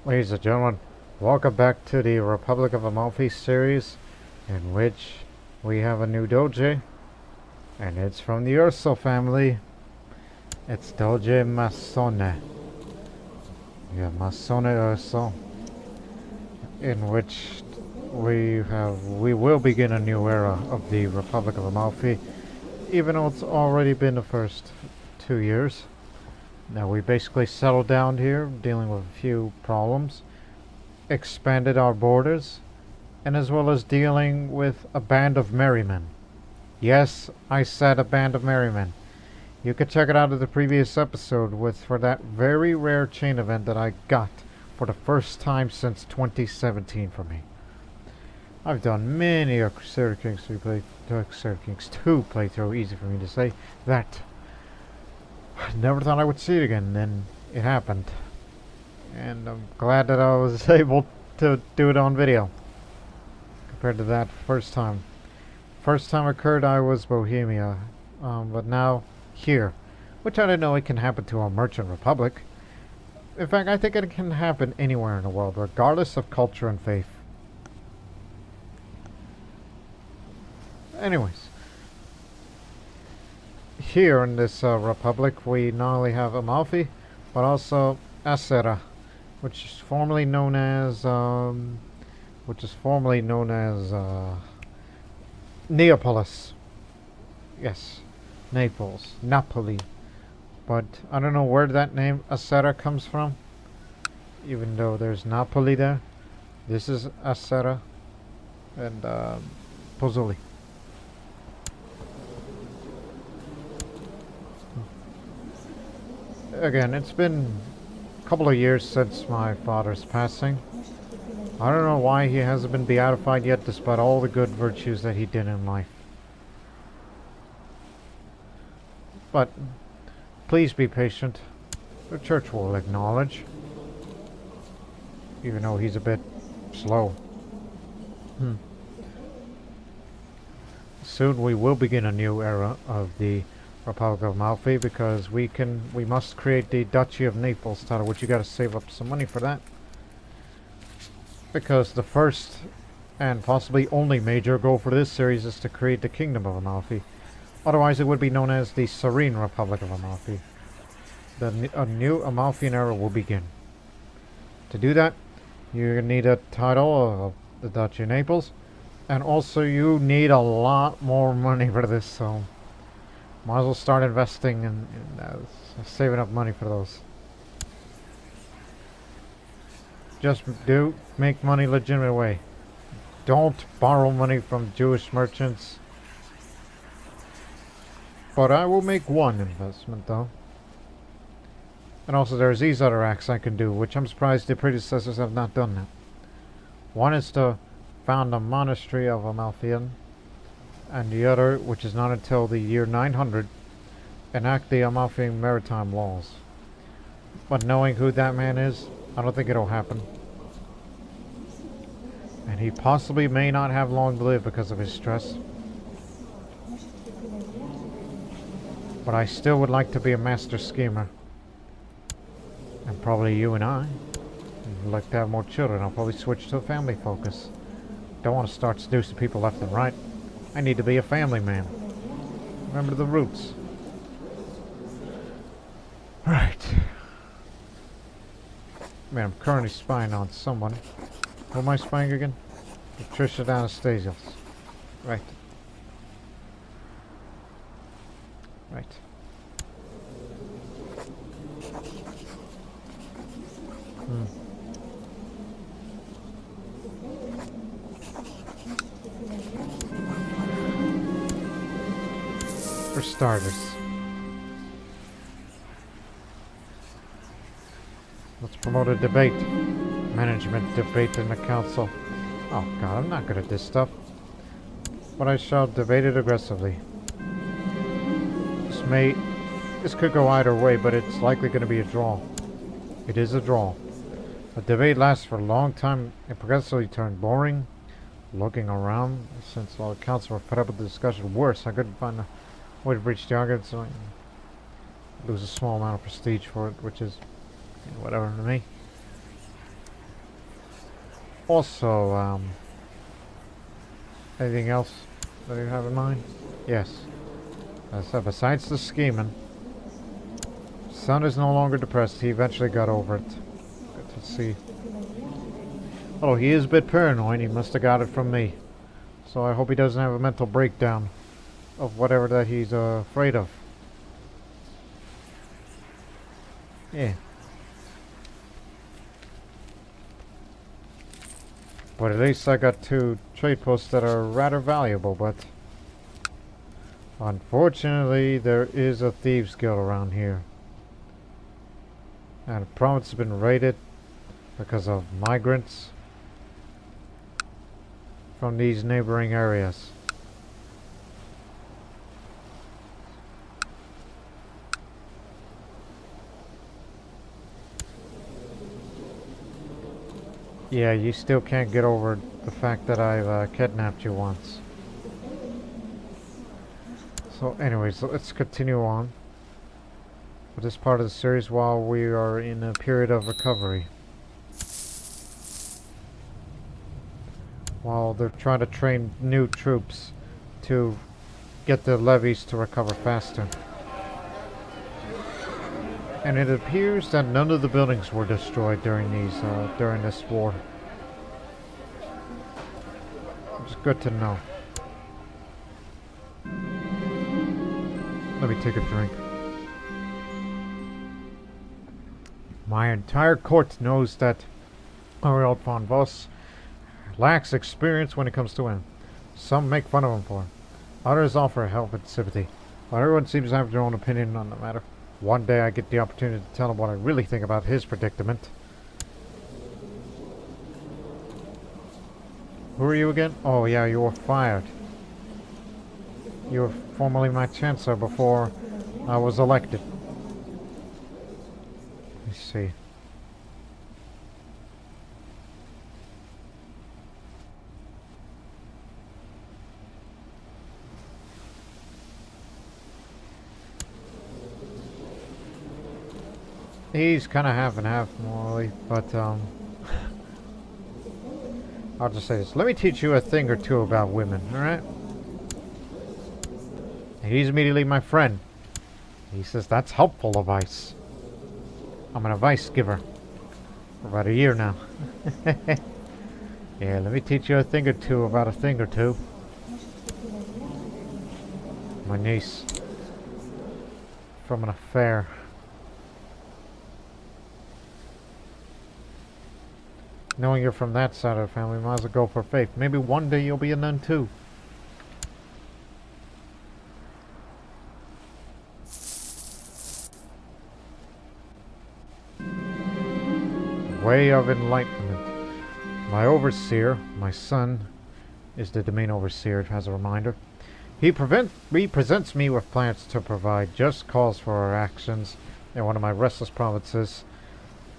Ladies and gentlemen, welcome back to the Republic of Amalfi series, in which we have a new Doge, and it's from the Urso family. It's Doge Mansone. Yeah, Mansone Urso, in which we will begin a new era of the Republic of Amalfi, even though it's already been the first 2 years. Now we basically settled down here, dealing with a few problems, expanded our borders, and as well as dealing with a band of merrymen. Yes, I said a band of merrymen. You could check it out in the previous episode for that very rare chain event that I got for the first time since 2017 for me. I've done many a Crusader Kings 2 playthrough, easy for me to say, that I never thought I would see it again, and then it happened. And I'm glad that I was able to do it on video compared to that first time. First time occurred, I was Bohemia, but now here, which I didn't know it can happen to a merchant republic. In fact, I think it can happen anywhere in the world, regardless of culture and faith. Anyways, here in this republic, we not only have Amalfi, but also Acera, which is formerly known as Neapolis. Yes, Naples, Napoli. But I don't know where that name Acera comes from. Even though there's Napoli there, this is Acera and Pozzoli. Again, it's been a couple of years since my father's passing. I don't know why he hasn't been beatified yet, despite all the good virtues that he did in life. But please be patient. The church will acknowledge, even though he's a bit slow. Soon we will begin a new era of the Republic of Amalfi, because we must create the Duchy of Naples title, which you gotta save up some money for that. Because the first and possibly only major goal for this series is to create the Kingdom of Amalfi. Otherwise it would be known as the Serene Republic of Amalfi. A new Amalfian Era will begin. To do that, you need a title of the Duchy of Naples, and also you need a lot more money for this, so might as well start investing and saving up money for those. Just make money legitimate way. Don't borrow money from Jewish merchants. But I will make one investment though. And also there's these other acts I can do, which I'm surprised the predecessors have not done that. One is to found a monastery of Amalfian, and the other, which is not until the year 900, enact the Amalfian maritime laws. But knowing who that man is, I don't think it'll happen. And he possibly may not have long to live because of his stress. But I still would like to be a master schemer. And probably you and I. If you'd like to have more children, I'll probably switch to a family focus. Don't want to start seducing people left and right. I need to be a family man. Remember the roots. Right. Man, I'm currently spying on someone. Who am I spying again? Patricia Anastasios. Right. Right. For starters, let's promote a debate. Management debate in the council. Oh god, I'm not good at this stuff. But I shall debate it aggressively. This could go either way, but it's likely going to be a draw. It is a draw. The debate lasts for a long time and progressively turned boring. Looking around, since all the council were fed up with the discussion. Worse, I couldn't find a way to breach the argument, so I lose a small amount of prestige for it, which is whatever to me. Also, anything else that you have in mind? Yes. As I said, besides the scheming, son is no longer depressed. He eventually got over it. Good to see. Although he is a bit paranoid, he must have got it from me. So I hope he doesn't have a mental breakdown of whatever that he's afraid of. Yeah. But at least I got 2 trade posts that are rather valuable, but unfortunately there is a thieves guild around here. And the province has been raided because of migrants from these neighboring areas. Yeah, you still can't get over the fact that I've kidnapped you once. So anyways, let's continue on for this part of the series while we are in a period of recovery. While they're trying to train new troops to get the levies to recover faster. And it appears that none of the buildings were destroyed during this war. It's good to know. Let me take a drink. My entire court knows that Ariel von Voss lacks experience when it comes to women. Some make fun of him for it. Others offer help and sympathy. But everyone seems to have their own opinion on the matter. One day I get the opportunity to tell him what I really think about his predicament. Who are you again? Oh yeah, you were fired. You were formerly my chancellor before I was elected. Let's see. He's kind of half and half morally, but I'll just say this. Let me teach you a thing or two about women, alright? He's immediately my friend. He says that's helpful advice. I'm an advice giver for about a year now. Yeah, let me teach you a thing or two about a thing or two. My niece. From an affair. Knowing you're from that side of the family, might as well go for faith. Maybe one day you'll be a nun too. Way of enlightenment. My overseer, my son, is the domain overseer, as a reminder. He presents me with plans to provide just cause for our actions in one of my restless provinces.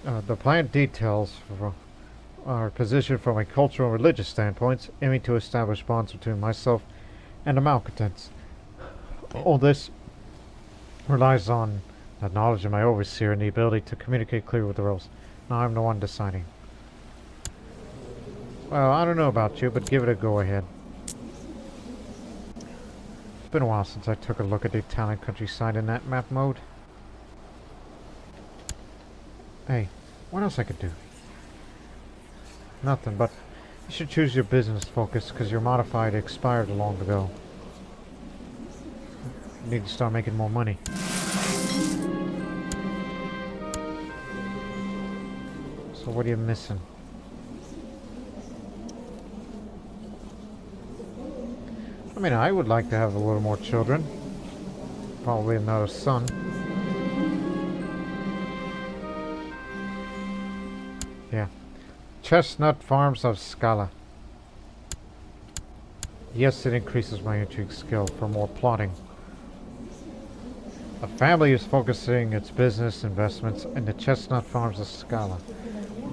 The plan details for our position from a cultural and religious standpoints, aiming to establish bonds between myself and the malcontents. All this relies on the knowledge of my overseer and the ability to communicate clearly with the rebels. Now I'm the one deciding. Well, I don't know about you, but give it a go ahead. It's been a while since I took a look at the Italian countryside in that map mode. Hey, what else I could do? Nothing, but you should choose your business focus because your modified expired long ago. You need to start making more money. So what are you missing? I mean, I would like to have a little more children. Probably another son. Yeah. Chestnut Farms of Scala. Yes, it increases my intrigue skill for more plotting. A family is focusing its business investments in the Chestnut Farms of Scala,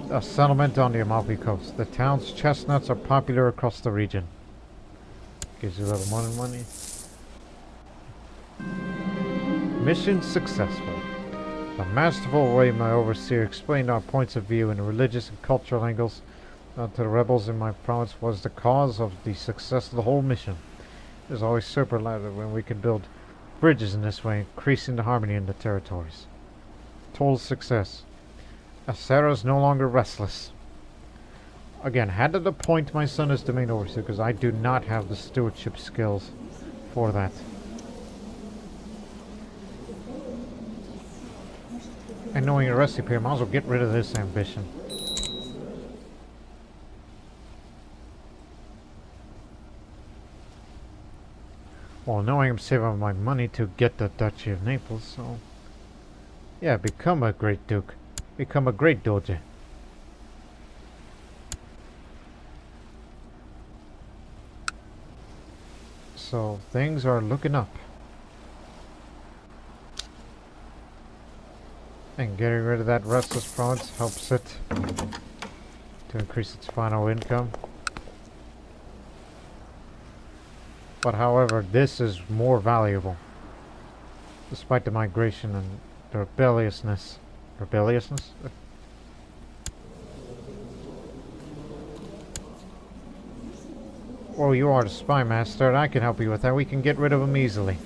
a settlement on the Amalfi coast. The town's chestnuts are popular across the region. Gives you a little more money. Mission successful. The masterful way my overseer explained our points of view in religious and cultural angles to the rebels in my province was the cause of the success of the whole mission. It was always superlative when we could build bridges in this way, increasing the harmony in the territories. Total success. Sarah's no longer restless. Again, had to appoint my son as domain overseer because I do not have the stewardship skills for that. And knowing a recipe here, I might as well get rid of this ambition. Well, knowing I'm saving my money to get the Duchy of Naples, so... yeah, become a great duke. Become a great doge. So, things are looking up. And getting rid of that restless province helps it to increase its final income. But however, this is more valuable. Despite the migration and the rebelliousness. Rebelliousness? Well, you are the spy master, and I can help you with that. We can get rid of him easily.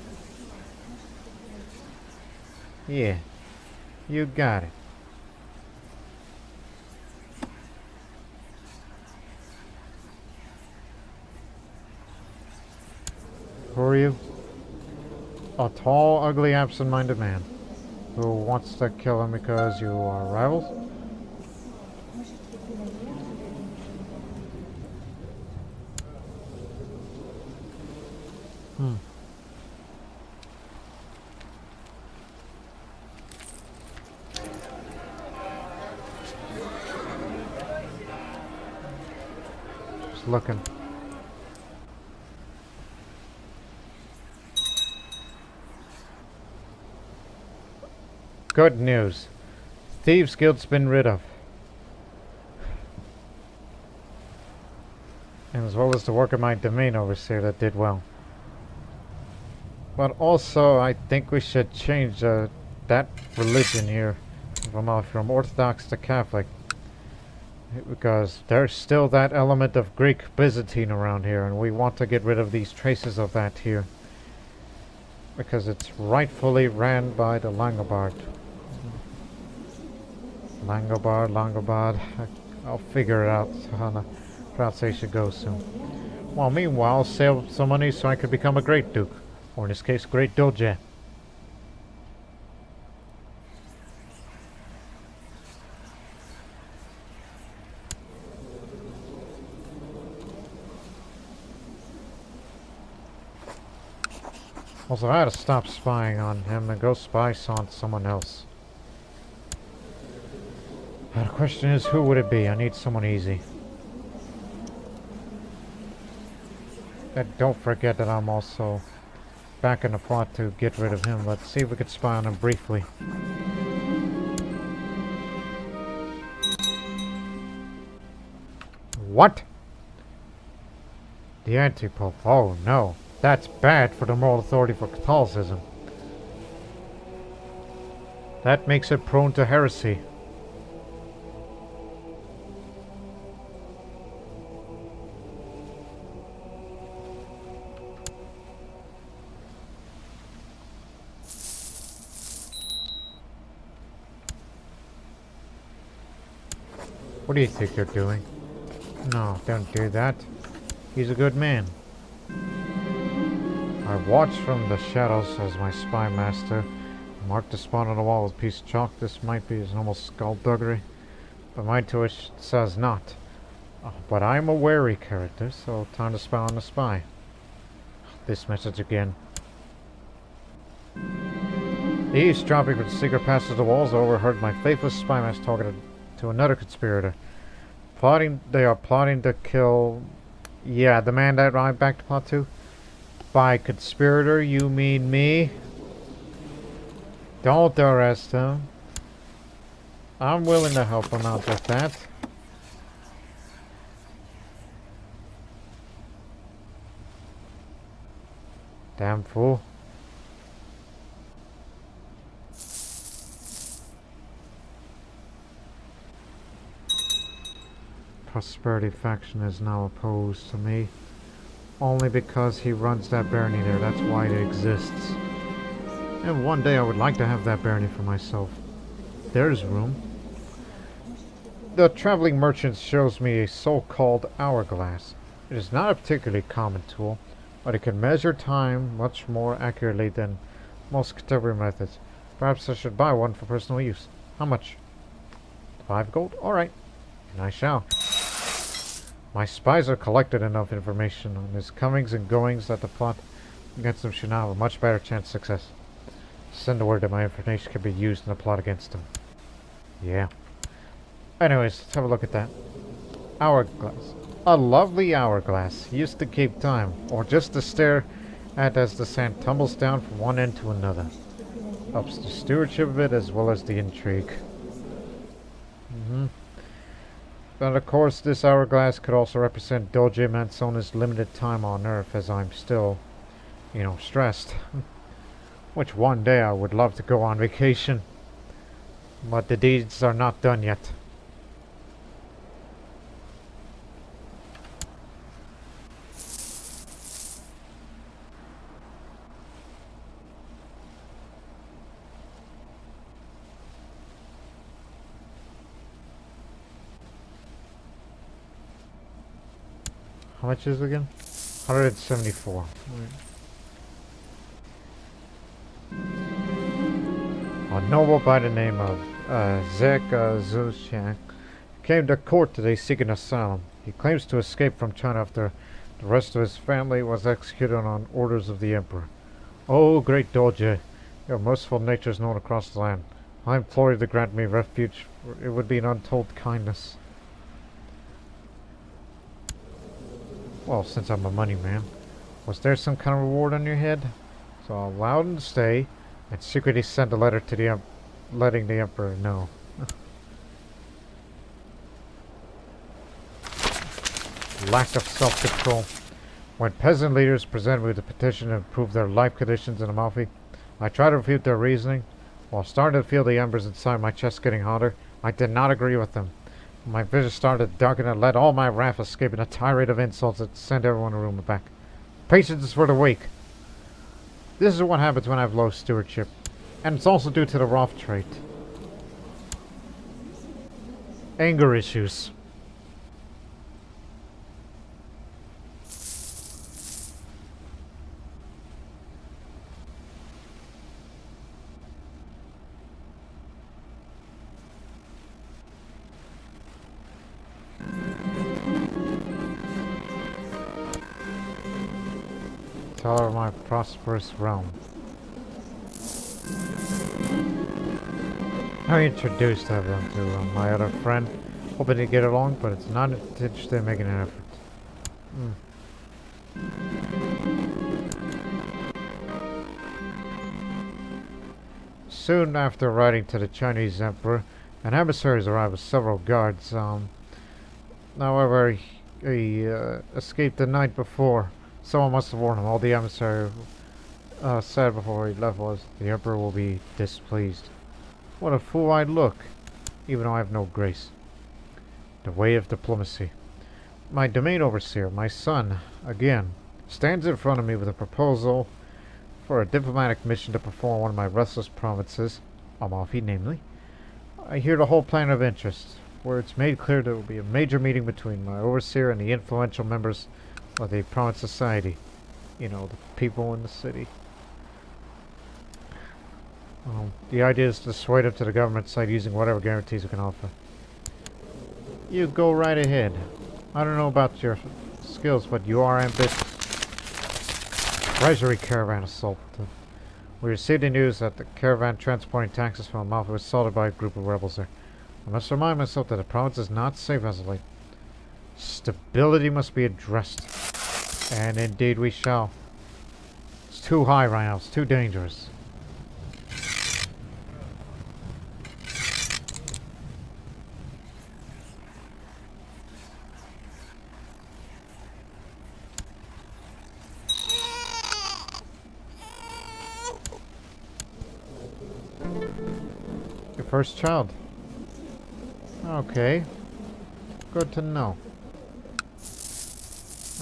Yeah. You got it. Who are you? A tall, ugly, absent-minded man who wants to kill him because you are rivals? Just looking. Good news. Thieves Guild's been rid of. And as well as the work of my domain overseer that did well. But also, I think we should change that religion here from Orthodox to Catholic. Because there's still that element of Greek Byzantine around here, and we want to get rid of these traces of that here. Because it's rightfully ran by the Langobard. Langobard. I'll figure it out how the pronunciation goes soon. Well, meanwhile, save some money so I could become a great duke. Or in this case, great doge. Also, I had to stop spying on him and go spy on someone else. The question is, who would it be? I need someone easy. And don't forget that I'm also back in the plot to get rid of him. Let's see if we can spy on him briefly. What? The anti-pope. Oh no. That's bad for the moral authority for Catholicism. That makes it prone to heresy. What do you think you're doing? No, don't do that. He's a good man. I watched from the shadows as my spy master marked the spot on the wall with a piece of chalk. This might be his normal skullduggery, but my intuition says not. But I'm a wary character, so time to spy on the spy. This message again. The eavesdropping from the secret passage of the walls overheard my faithless spy master talking to another conspirator. They are plotting to kill... yeah, the man that I backed the plot to. By conspirator, you mean me? Don't arrest him. I'm willing to help him out with that. Damn fool. Prosperity faction is now opposed to me. Only because he runs that barony there, that's why it exists. And one day I would like to have that barony for myself. There's room. The traveling merchant shows me a so-called hourglass. It is not a particularly common tool, but it can measure time much more accurately than most contemporary methods. Perhaps I should buy one for personal use. How much? 5 gold? Alright. And I shall. My spies have collected enough information on his comings and goings that the plot against him should now have a much better chance of success. Send the word that my information can be used in the plot against him. Yeah. Anyways, let's have a look at that. Hourglass. A lovely hourglass, used to keep time, or just to stare at as the sand tumbles down from one end to another. Helps the stewardship of it as well as the intrigue. But of course, this hourglass could also represent Doge Mansone's limited time on Earth, as I'm still, stressed. Which one day I would love to go on vacation. But the deeds are not done yet. How much is it again? 174. A noble by the name of CK2 came to court today seeking asylum. He claims to escape from China after the rest of his family was executed on orders of the emperor. Oh, great Doge, your merciful nature is known across the land. I implore you to grant me refuge, for it would be an untold kindness. Well, since I'm a money man, was there some kind of reward on your head? So I'll allow him to stay, and secretly send a letter to the letting the emperor know. Lack of self-control. When peasant leaders present me with a petition to improve their life conditions in Amalfi, I try to refute their reasoning. While starting to feel the embers inside my chest getting hotter, I did not agree with them. My vision started to darken and let all my wrath escape in a tirade of insults that sent everyone in the room back. Patience is for the weak. This is what happens when I have low stewardship. And it's also due to the Roth trait. Anger issues. Teller of my prosperous realm. I introduced everyone to my other friend, hoping to get along, but it's not interested in making an effort. Soon after writing to the Chinese emperor, an emissary arrived with several guards. However, he escaped the night before. Someone must have warned him. All the emissary said before he left was, "The emperor will be displeased." What a fool I look, even though I have no grace. The way of diplomacy. My domain overseer, my son, again, stands in front of me with a proposal for a diplomatic mission to perform one of my restless provinces, Amalfi namely. I hear the whole plan of interest, where it's made clear there will be a major meeting between my overseer and the influential members of the province society. The people in the city. The idea is to dissuade him to the government side using whatever guarantees we can offer. You go right ahead. I don't know about your skills, but you are ambitious. Treasury Caravan assaulted. We received the news that the caravan transporting taxes from Amalfi was assaulted by a group of rebels there. I must remind myself that the province is not safe as of late. Stability must be addressed. And indeed we shall. It's too high right now. It's too dangerous. Your first child. Okay. Good to know.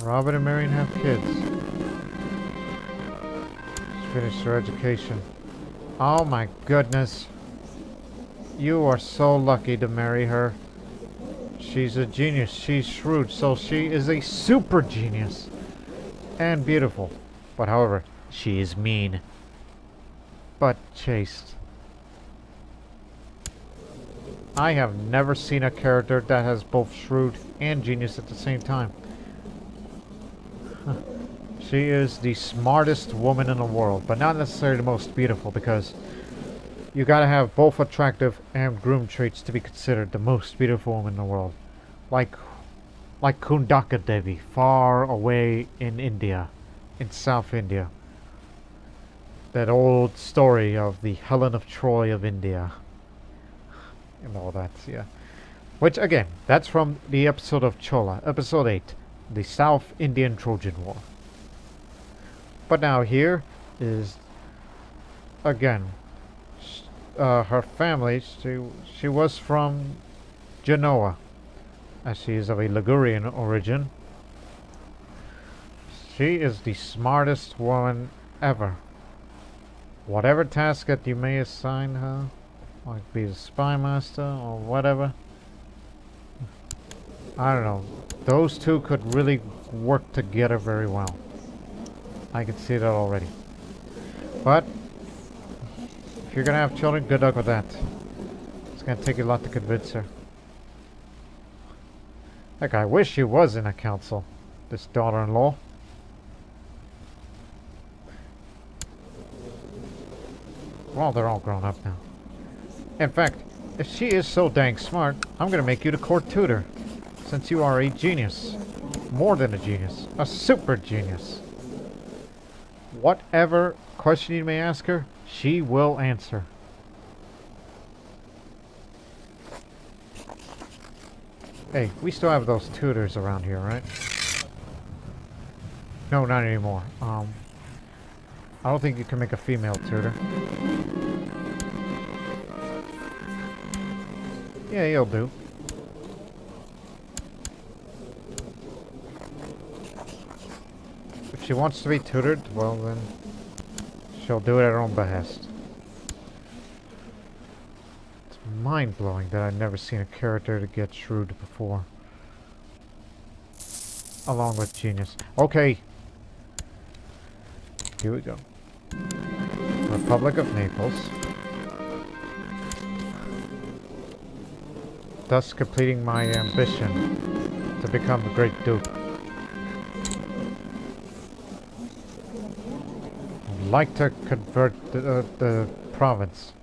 Robin and Marion have kids. Just finished their education. Oh my goodness. You are so lucky to marry her. She's a genius. She's shrewd. So she is a super genius. And beautiful. But however, she is mean. But chaste. I have never seen a character that has both shrewd and genius at the same time. She is the smartest woman in the world, but not necessarily the most beautiful, because you gotta have both attractive and groom traits to be considered the most beautiful woman in the world. Like Kundaka Devi, far away in India, in South India. That old story of the Helen of Troy of India. And all that, yeah. Which, again, that's from the episode of Chola, episode 8, the South Indian Trojan War. But now here is, again, her family. She was from Genoa, as she is of a Ligurian origin. She is the smartest woman ever. Whatever task that you may assign her, like be a spy master or whatever, I don't know. Those two could really work together very well. I can see that already. But if you're gonna have children, good luck with that. It's gonna take you a lot to convince her. Heck, I wish she was in a council, this daughter-in-law. Well, they're all grown up now. In fact, if she is so dang smart, I'm gonna make you the court tutor, since you are a genius. More than a genius. A super genius. Whatever question you may ask her, she will answer. Hey, we still have those tutors around here, right? No, not anymore. I don't think you can make a female tutor. Yeah, you'll do. If she wants to be tutored, well then, she'll do it at her own behest. It's mind-blowing that I've never seen a character to get shrewd before. Along with genius. Okay. Here we go. Republic of Naples. Thus completing my ambition to become a great duke. I'd like to convert the province.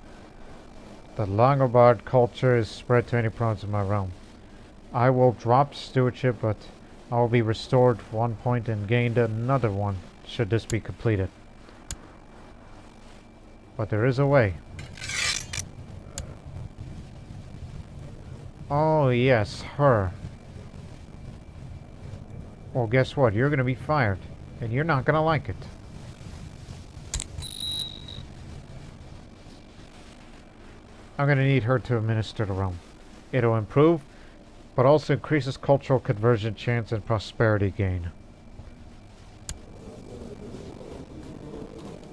The Longobards culture is spread to any province of my realm. I will drop stewardship, but I will be restored 1 point and gained another one should this be completed. But there is a way. Oh yes, her. Well, guess what? You're gonna be fired. And you're not gonna like it. I'm gonna need her to administer the realm. It'll improve, but also increases cultural conversion chance and prosperity gain.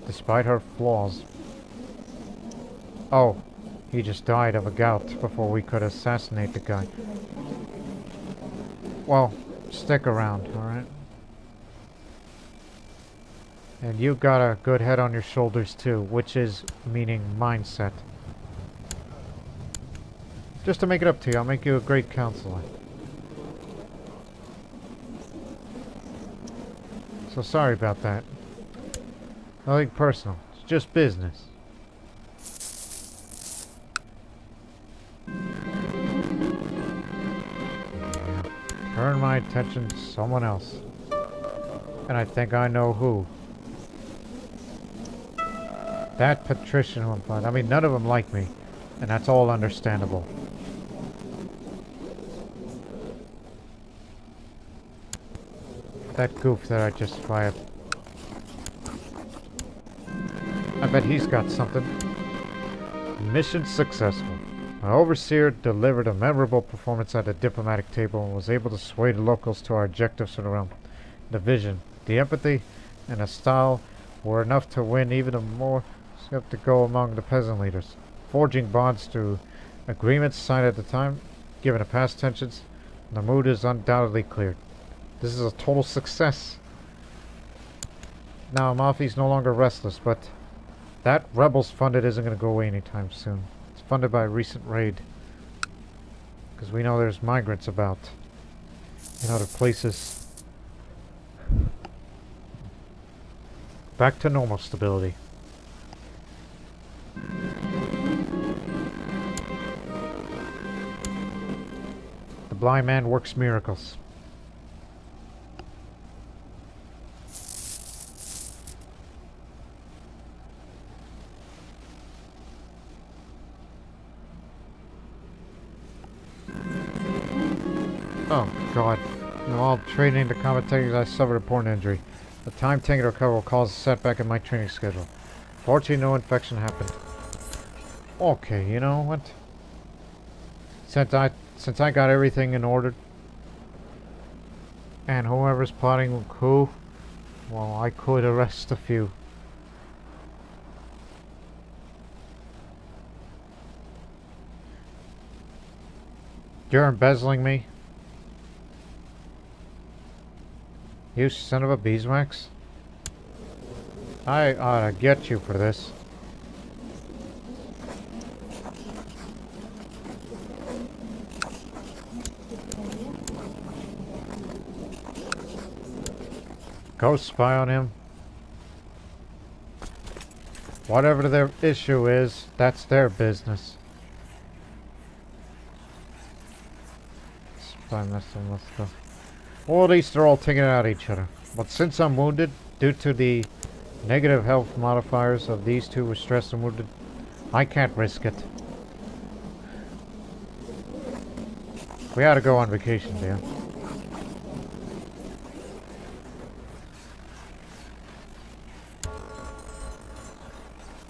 Despite her flaws. Oh, he just died of a gout before we could assassinate the guy. Well, stick around, alright? And you got a good head on your shoulders too, which is meaning mindset. Just to make it up to you, I'll make you a great counselor. So sorry about that. Nothing personal, it's just business. Turn my attention to someone else. And I think I know who. That patrician one, I mean, none of them like me. And that's all understandable. That goof that I just fired. I bet he's got something. Mission successful. My overseer delivered a memorable performance at the diplomatic table and was able to sway the locals to our objectives for the realm. The vision, the empathy, and the style were enough to win even a more skeptical among the peasant leaders. Forging bonds through agreements signed at the time, given the past tensions, the mood is undoubtedly cleared. This is a total success. Now Amalfi's no longer restless, but that rebels funded isn't going to go away anytime soon. It's funded by a recent raid. Because we know there's migrants about in other places. Back to normal stability. The blind man works miracles. Oh god. While training the combat techniques, I suffered a important injury. The time taken to recover will cause a setback in my training schedule. Fortunately, no infection happened. Okay, you know what? Since I got everything in order, and whoever's plotting who, well, I could arrest a few. You're embezzling me? You son of a beeswax. I ought to get you for this. Go spy on him. Whatever their issue is, that's their business. Spy messing with stuff. Well, at least they're all taking it out at each other. But since I'm wounded, due to the negative health modifiers of these two with stress and wounded, I can't risk it. We ought to go on vacation, Dan.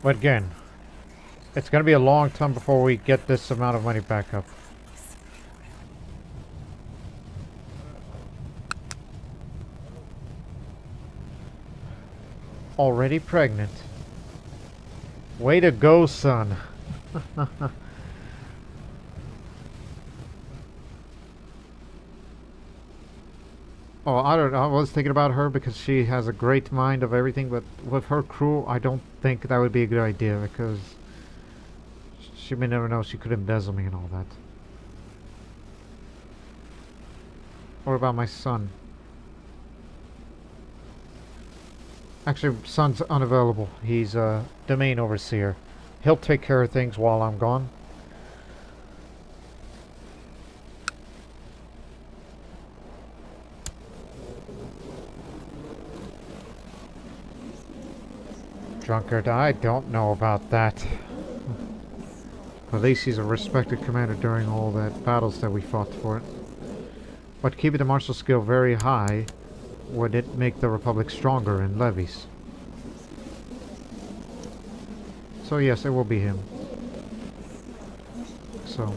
But again, it's going to be a long time before we get this amount of money back up. Already pregnant. Way to go, son. Oh, I don't know. I was thinking about her because she has a great mind of everything, but with her crew, I don't think that would be a good idea because she may never know she could embezzle me and all that. What about my son? Actually, son's unavailable. He's a domain overseer. He'll take care of things while I'm gone. Drunkard, I don't know about that. At least he's a respected commander during all that battles that we fought for it. But keeping the martial skill very high, would it make the Republic stronger in levies? So yes, it will be him. So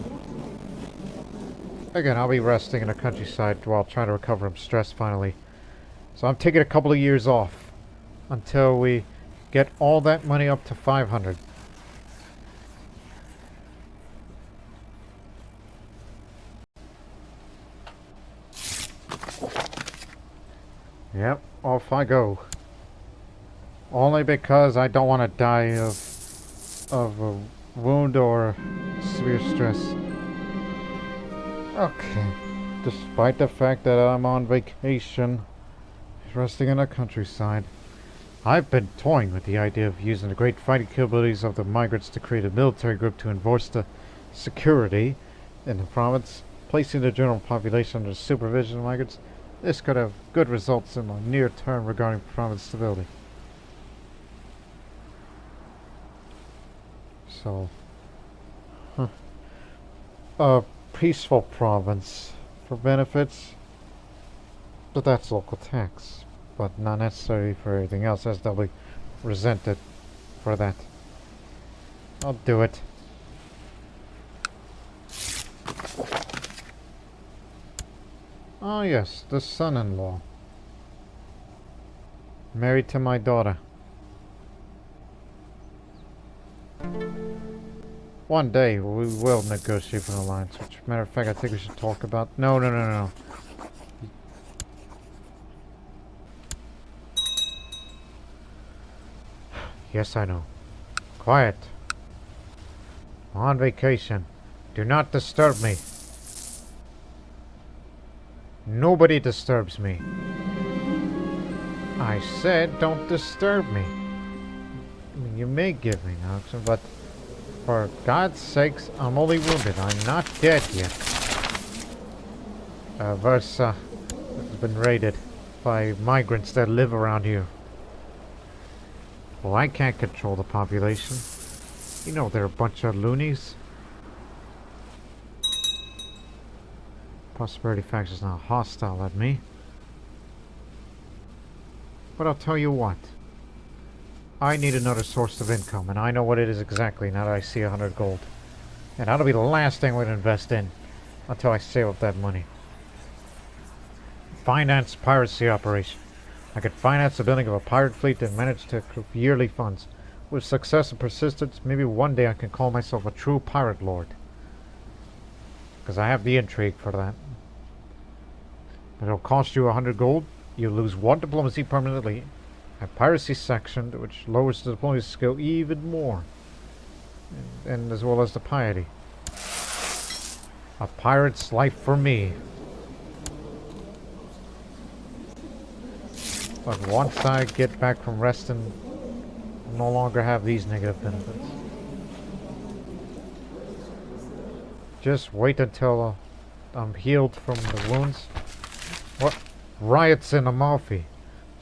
again, I'll be resting in the countryside while trying to recover from stress finally. So I'm taking a couple of years off until we get all that money up to 500. Yep, off I go. Only because I don't want to die of a wound or severe stress. Okay. Despite the fact that I'm on vacation, resting in the countryside, I've been toying with the idea of using the great fighting capabilities of the migrants to create a military group to enforce the security in the province, placing the general population under the supervision of migrants. This could have good results in the near term regarding province stability. So, a peaceful province for benefits, but that's local tax, but not necessarily for everything else, as they'll be resented for that. I'll do it. Oh yes, the son-in-law. Married to my daughter. One day we will negotiate for an alliance, which, matter of fact, I think we should talk about. No, no, no, no, no. Yes, I know. Quiet. I'm on vacation. Do not disturb me. Nobody disturbs me. I said don't disturb me. I mean, you may give me an option, but for God's sakes, I'm only wounded. I'm not dead yet. Versa has been raided by migrants that live around here. Well, I can't control the population. You know they're a bunch of loonies. Prosperity Faction's now hostile at me. But I'll tell you what. I need another source of income, and I know what it is exactly now that I see 100 gold. And that'll be the last thing I would invest in until I save up that money. Finance piracy operation. I could finance the building of a pirate fleet and manage to accrue yearly funds. With success and persistence, maybe one day I can call myself a true pirate lord. Because I have the intrigue for that. But it'll cost you 100 gold. You lose 1 diplomacy permanently. A piracy section, which lowers the diplomacy skill even more. And as well as the piety. A pirate's life for me. But once I get back from resting, I'll no longer have these negative benefits. Just wait until I'm healed from the wounds. What? Riots in Amalfi.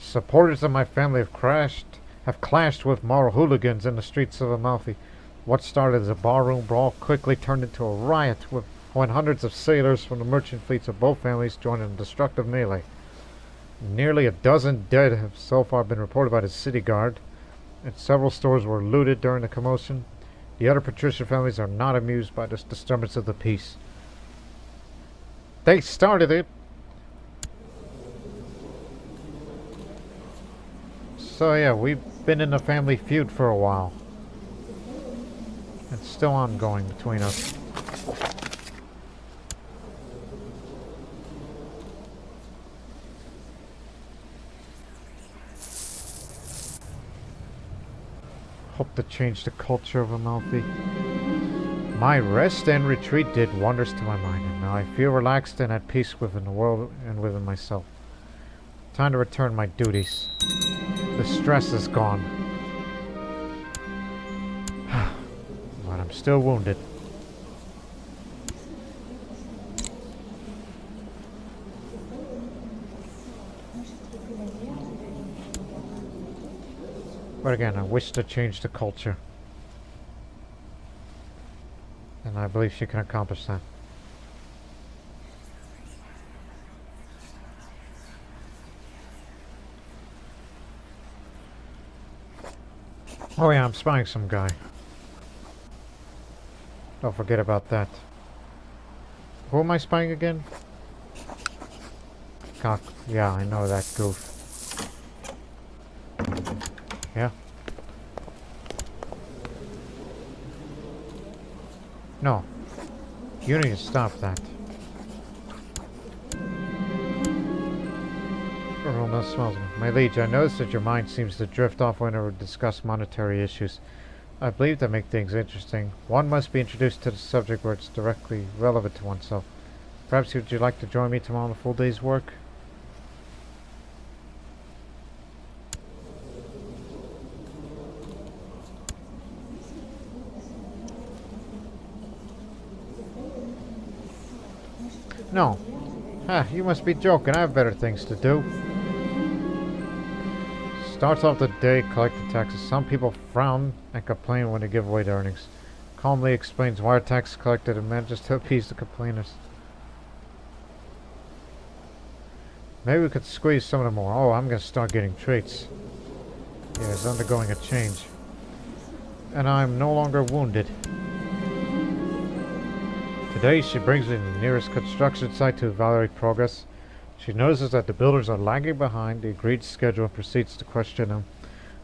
Supporters of my family have clashed with moral hooligans in the streets of Amalfi. What started as a barroom brawl quickly turned into a riot when hundreds of sailors from the merchant fleets of both families joined in a destructive melee. Nearly a dozen dead have so far been reported by the city guard, and several stores were looted during the commotion. The other patrician families are not amused by this disturbance of the peace. They started it! So yeah, we've been in a family feud for a while. It's still ongoing between us. Hope to change the culture of Amalfi. My rest and retreat did wonders to my mind, and now I feel relaxed and at peace within the world and within myself. Time to return my duties. The stress is gone. But I'm still wounded. But again, I wish to change the culture. And I believe she can accomplish that. Oh yeah, I'm spying some guy. Don't forget about that. Who am I spying again? Cock. Yeah, I know that goof. Yeah. No. You need to stop that. No smells. My liege, I noticed that your mind seems to drift off whenever we discuss monetary issues. I believe that make things interesting. One must be introduced to the subject where it's directly relevant to oneself. Perhaps would you like to join me tomorrow on a full day's work? No. Ah, you must be joking. I have better things to do. Starts off the day collecting taxes. Some people frown and complain when they give away their earnings. Calmly explains why tax collected and manages to appease the complainers. Maybe we could squeeze some of them more. Oh, I'm going to start getting traits. Yeah, it's undergoing a change. And I'm no longer wounded. Today she brings me to the nearest construction site to evaluate progress. She notices that the builders are lagging behind the agreed schedule and proceeds to question them.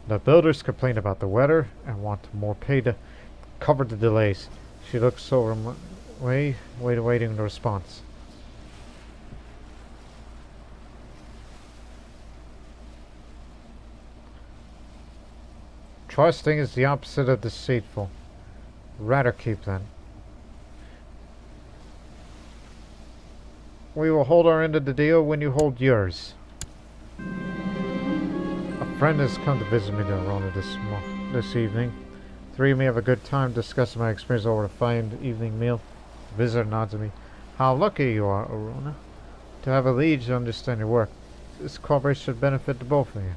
The builders complain about the weather and want more pay to cover the delays. She looks over waiting the response. Trusting is the opposite of deceitful. Rather keep that. We will hold our end of the deal when you hold yours. A friend has come to visit me, Rona, this evening. Three of me have a good time discussing my experience over a fine evening meal. The visitor nods at me. How lucky you are, Arona, to have a liege to understand your work. This cooperation should benefit the both of you.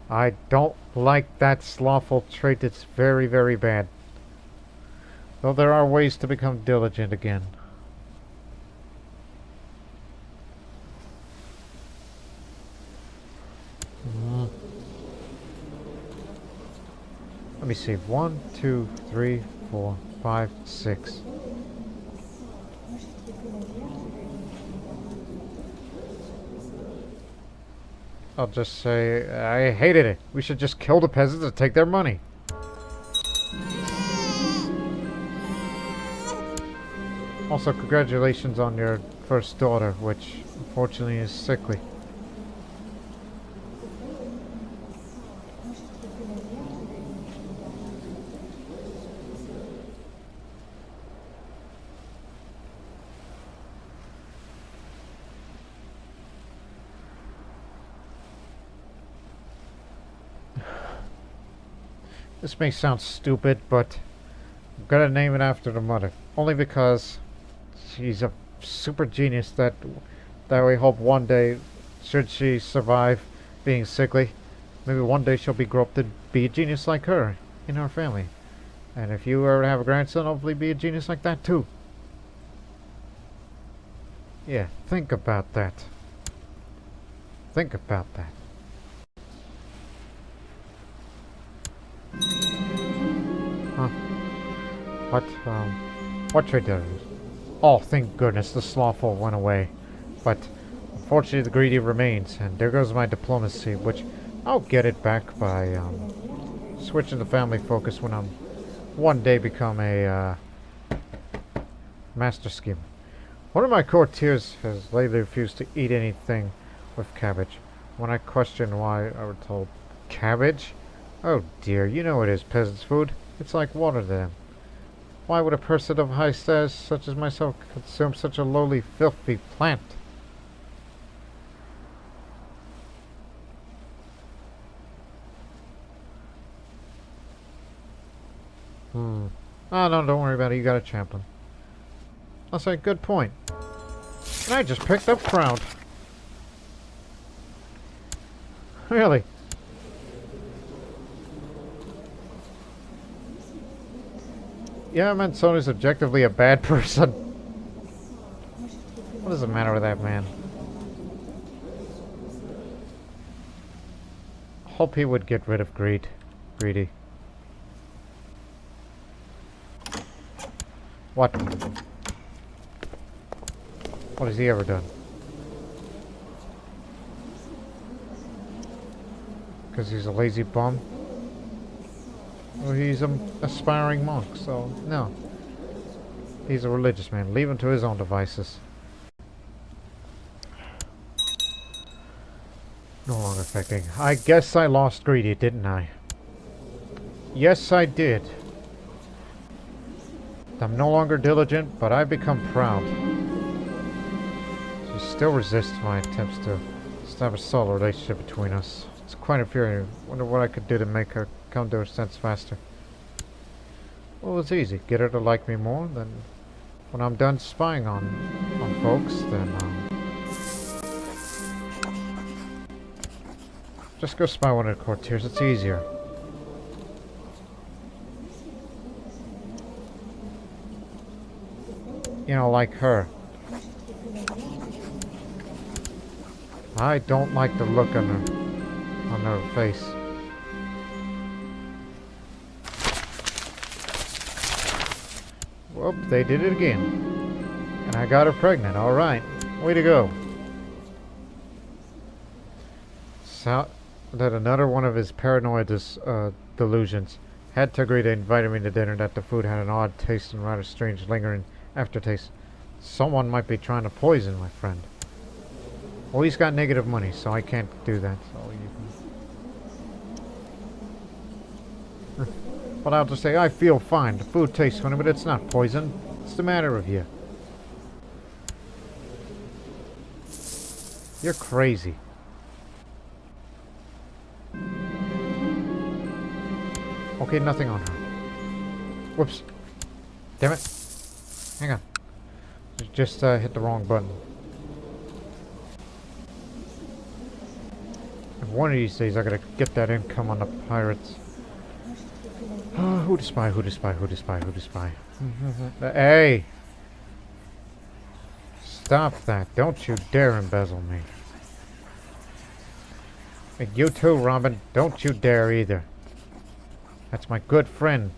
I don't like that slothful trait. It's very, very bad. Though there are ways to become diligent again. Let me see. 1, 2, 3, 4, 5, 6. I'll just say, I hated it. We should just kill the peasants and take their money. Also, congratulations on your first daughter, which unfortunately is sickly. This may sound stupid, but I'm gonna name it after the mother. Only because she's a super genius that we hope one day, should she survive being sickly, maybe one day she'll grow up to be a genius like her in our family. And if you ever have a grandson, hopefully be a genius like that too. Yeah, think about that. Think about that. Huh? What trait did it? Oh, thank goodness, the slothful went away. But, unfortunately, the greedy remains, and there goes my diplomacy, which I'll get it back by, switching the family focus when I'm one day become a, master schemer. One of my courtiers has lately refused to eat anything with cabbage. When I questioned why, I was told, cabbage? Oh dear, you know it is peasants' food. It's like water to them. Why would a person of high status such as myself consume such a lowly, filthy plant? Oh no, don't worry about it. You got a champion. I'll say, good point. And I just picked up Proud. Really? Yeah, Mansone is objectively a bad person. What does it matter with that man? Hope he would get rid of greed. Greedy. What? What has he ever done? Because he's a lazy bum? Well, he's an aspiring monk, so no. He's a religious man. Leave him to his own devices. No longer affecting. I guess I lost greedy, didn't I? Yes, I did. I'm no longer diligent, but I've become proud. She still resists my attempts to establish a solid relationship between us. It's quite infuriating. Wonder what I could do to make her come to her sense faster. Well, it's easy. Get her to like me more, then when I'm done spying on folks, then just go spy one of the courtiers. It's easier. You know, like her. I don't like the look on her face. Oh, they did it again. And I got her pregnant. Alright. Way to go. So, that another one of his paranoid delusions. Had to agree to invite me to dinner that the food had an odd taste and rather strange lingering aftertaste. Someone might be trying to poison my friend. Well, he's got negative money, so I can't do that. So you can... But I'll just say, I feel fine. The food tastes funny, but it's not poison. What's the matter with you? You're crazy. Okay, nothing on her. Whoops. Damn it. Hang on. Just hit the wrong button. And one of these days I gotta get that income on the pirates. Who to spy, who to spy, who to spy, who to spy. Hey! Stop that. Don't you dare embezzle me. And you too, Robin. Don't you dare either. That's my good friend.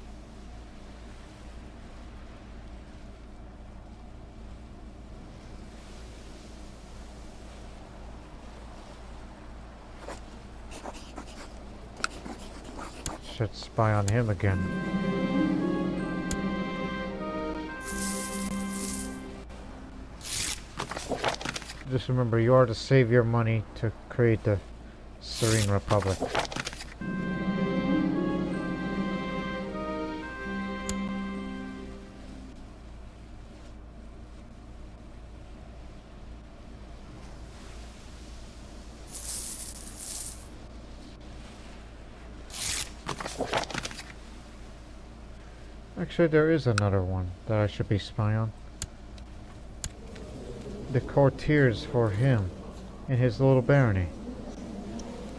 Should spy on him again. Just remember, you are to save your money to create the Serene Republic. Actually, there is another one that I should be spying on. The courtiers for him in his little barony.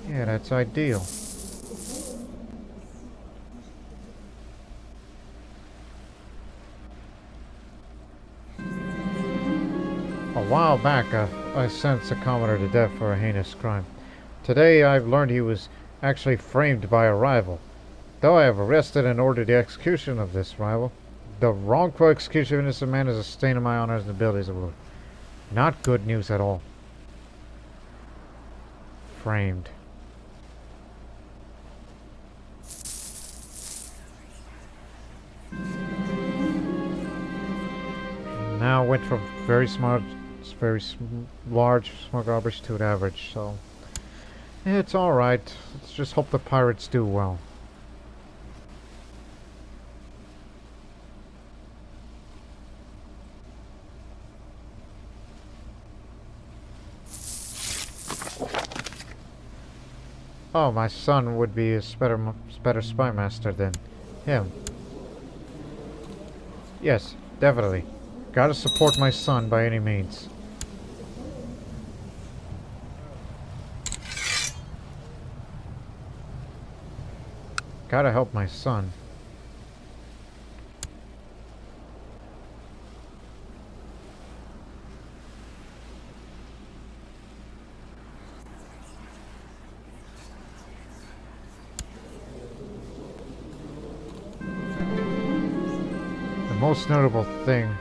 Yeah, that's ideal. A while back, I sentenced a commoner to death for a heinous crime. Today, I've learned he was actually framed by a rival. Though I have arrested and ordered the execution of this rival, the wrongful execution of an innocent man is a stain on my honors and abilities of rule. Not good news at all. Framed. Now went from very large small garbage to an average, so it's alright. Let's just hope the pirates do well. Oh, my son would be a better spy master than him. Yes, definitely. Gotta support my son by any means. Gotta help my son. The most notable thing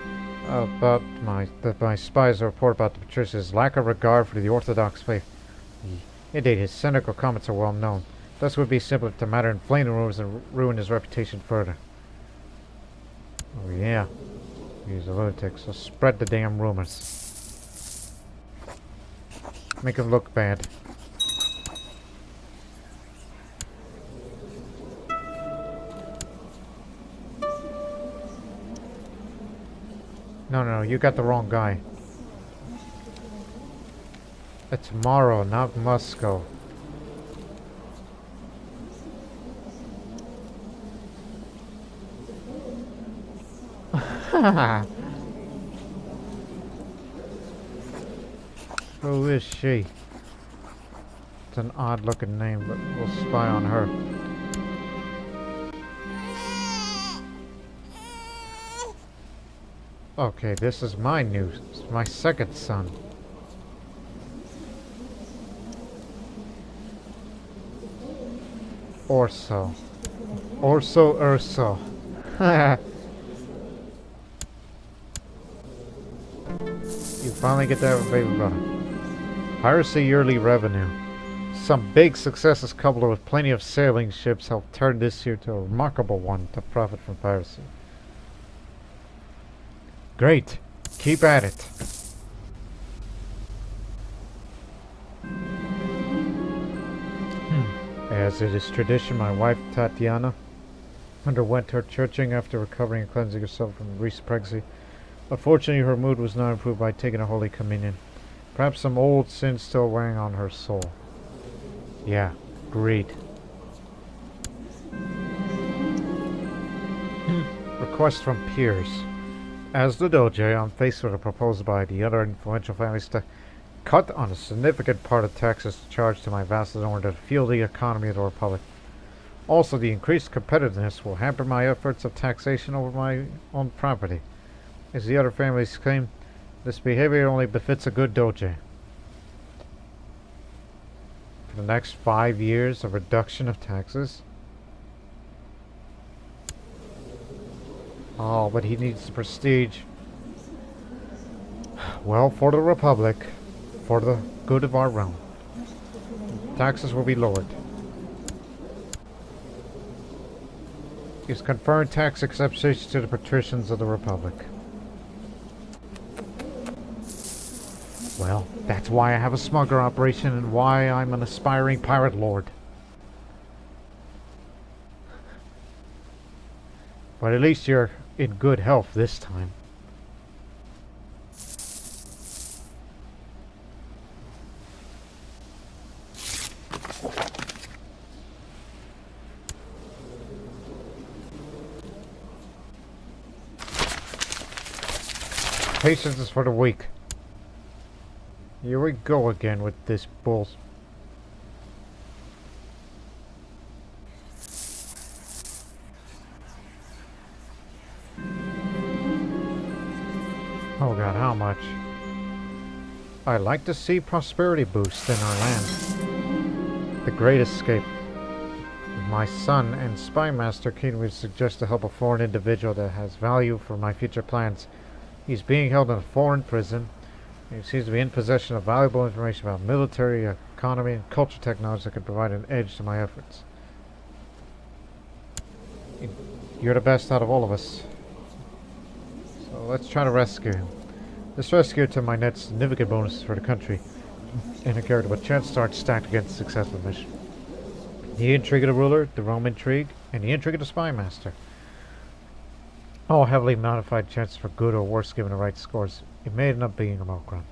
about my spies report about the patrician's lack of regard for the Orthodox faith. Indeed, his cynical comments are well known. Thus would be simpler to matter inflame the rumors and ruin his reputation further. Oh yeah, he's a lunatic, so spread the damn rumors. Make him look bad. No, you got the wrong guy. It's Morrow, not Musco. Who is she? It's an odd looking name, but we'll spy on her. Okay, this is my news. It's my second son. Urso. Finally get to have a baby brother. Piracy yearly revenue. Some big successes coupled with plenty of sailing ships helped turn this year to a remarkable one to profit from piracy. Great. Keep at it. As it is tradition, my wife Tatiana underwent her churching after recovering and cleansing herself from recent pregnancy. Unfortunately, her mood was not improved by taking a Holy Communion. Perhaps some old sins still weighing on her soul. Yeah, great. Request from peers. As the Doge, I'm faced with a proposal by the other influential families to cut on a significant part of taxes charged to my vassals in order to fuel the economy of the Republic. Also, the increased competitiveness will hamper my efforts of taxation over my own property. As the other families claim, this behavior only befits a good Doge. For the next 5 years, a reduction of taxes. Oh, but he needs the prestige. Well, for the Republic, for the good of our realm, taxes will be lowered. He's conferring tax exemptions to the patricians of the Republic. Well, that's why I have a smuggler operation and why I'm an aspiring pirate lord. But at least you're in good health this time. Patience is for the weak. Here we go again with this bull. Oh god, how much? I like to see prosperity boost in our land. The Great Escape. My son and spy master King would suggest to help a foreign individual that has value for my future plans. He's being held in a foreign prison. He seems to be in possession of valuable information about military, economy, and culture technology that could provide an edge to my efforts. You're the best out of all of us. So let's try to rescue him. This rescue to my net significant bonuses for the country and a character with chance start stacked against a successful mission. The intrigue of the ruler, the Rome intrigue, and the intrigue of the spy master. All heavily modified chances for good or worse given the right scores. It may end up being a milk-run.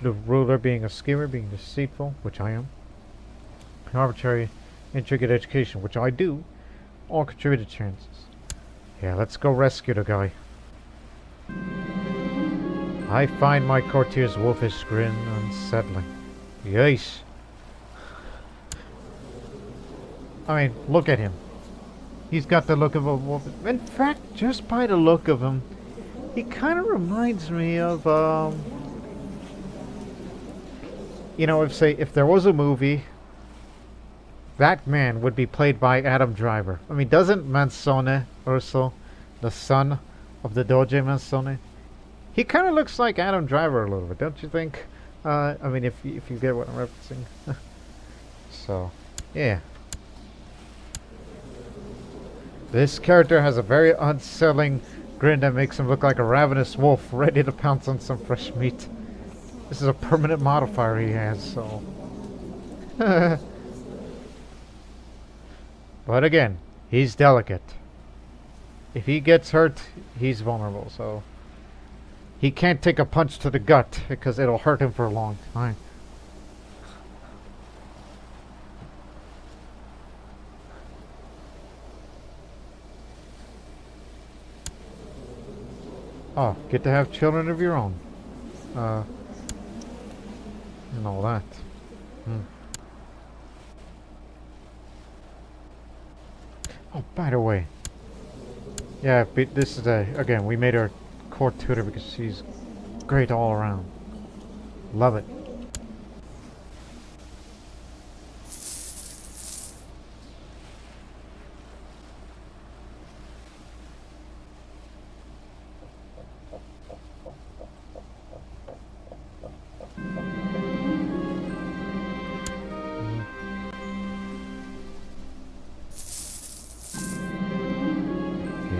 The ruler being a schemer, being deceitful, which I am. Arbitrary, intricate education, which I do. All contributed chances. Yeah, let's go rescue the guy. I find my courtier's wolfish grin unsettling. Yeesh. I mean, look at him. He's got the look of a wolf. In fact, just by the look of him, he kind of reminds me of, you know, if there was a movie, that man would be played by Adam Driver. I mean, doesn't Mansone, Urso, the son of the Doge Mansone, he kind of looks like Adam Driver a little bit, don't you think? I mean, if you get what I'm referencing. So, yeah. This character has a very unsettling grin that makes him look like a ravenous wolf ready to pounce on some fresh meat. This is a permanent modifier he has, so... But again, he's delicate. If he gets hurt, he's vulnerable, so... He can't take a punch to the gut, because it'll hurt him for a long time. Oh, get to have children of your own. And all that. Oh, by the way. Yeah, this is again, we made her court tutor because she's great all around. Love it.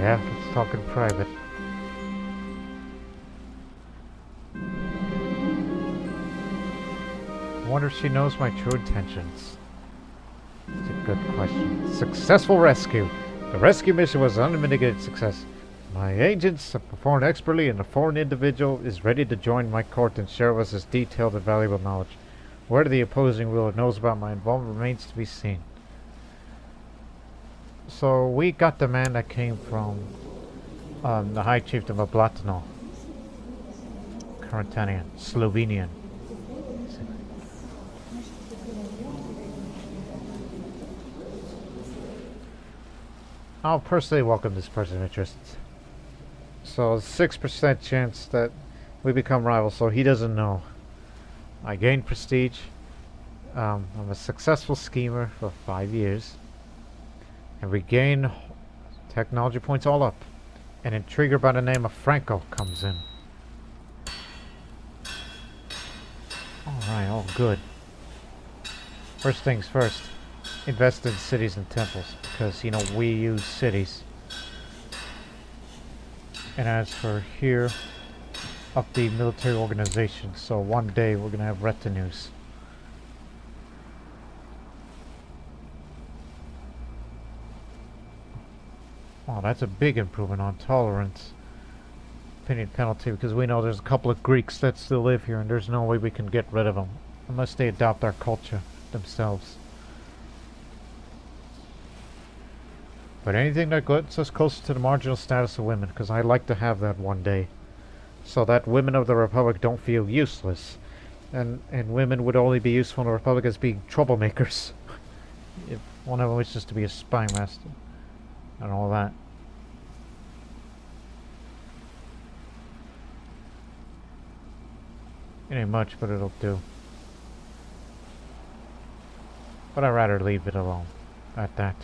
Yeah, let's talk in private. I wonder if she knows my true intentions. It's a good question. Successful rescue. The rescue mission was an unmitigated success. My agents have performed expertly, and a foreign individual is ready to join my court and share with us his detailed and valuable knowledge. Whether the opposing ruler knows about my involvement remains to be seen. So we got the man that came from the High Chieftain of Blatno. Currentanian, Slovenian. I'll personally welcome this person of interest. So 6% chance that we become rivals, so he doesn't know. I gained prestige. I'm a successful schemer for 5 years. And we gain technology points all up. An intriguer by the name of Franco comes in. Alright, all good. First things first. Invest in cities and temples, because, you know, we use cities. And as for here, up the military organization, so one day we're gonna have retinues. Oh, that's a big improvement on tolerance. Opinion penalty, because we know there's a couple of Greeks that still live here, and there's no way we can get rid of them, unless they adopt our culture themselves. But anything that gets us closer to the marginal status of women, because I'd like to have that one day. So that women of the Republic don't feel useless. And women would only be useful in the Republic as being troublemakers. If one of them wishes to be a spy master. And all that. It ain't much, but it'll do. But I'd rather leave it alone. At that.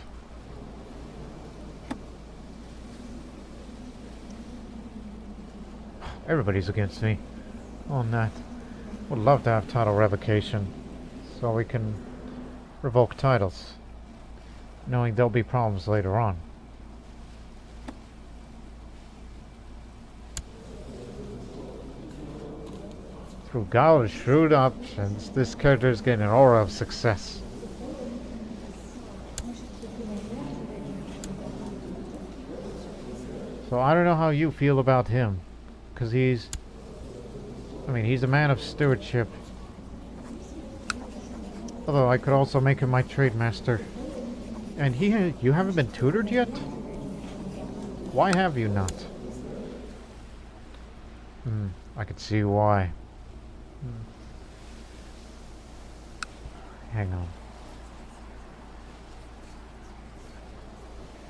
Everybody's against me on that. Would love to have title revocation so we can revoke titles, knowing there'll be problems later on. Through guile and shrewd options, this character is getting an aura of success. So I don't know how you feel about him. Because he's a man of stewardship. Although I could also make him my trade master. And you haven't been tutored yet? Why have you not? I could see why. Hang on.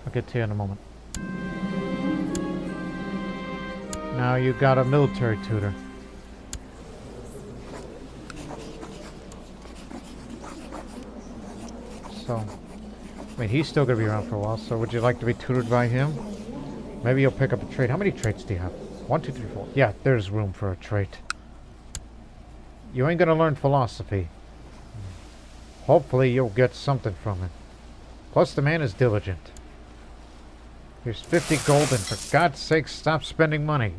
I'll get to you in a moment. Now you got a military tutor. So, he's still gonna be around for a while, so would you like to be tutored by him? Maybe you'll pick up a trait. How many traits do you have? 1, 2, 3, 4. Yeah, there's room for a trait. You ain't gonna learn philosophy. Hopefully you'll get something from it. Plus the man is diligent. Here's 50 gold, and for God's sake, stop spending money.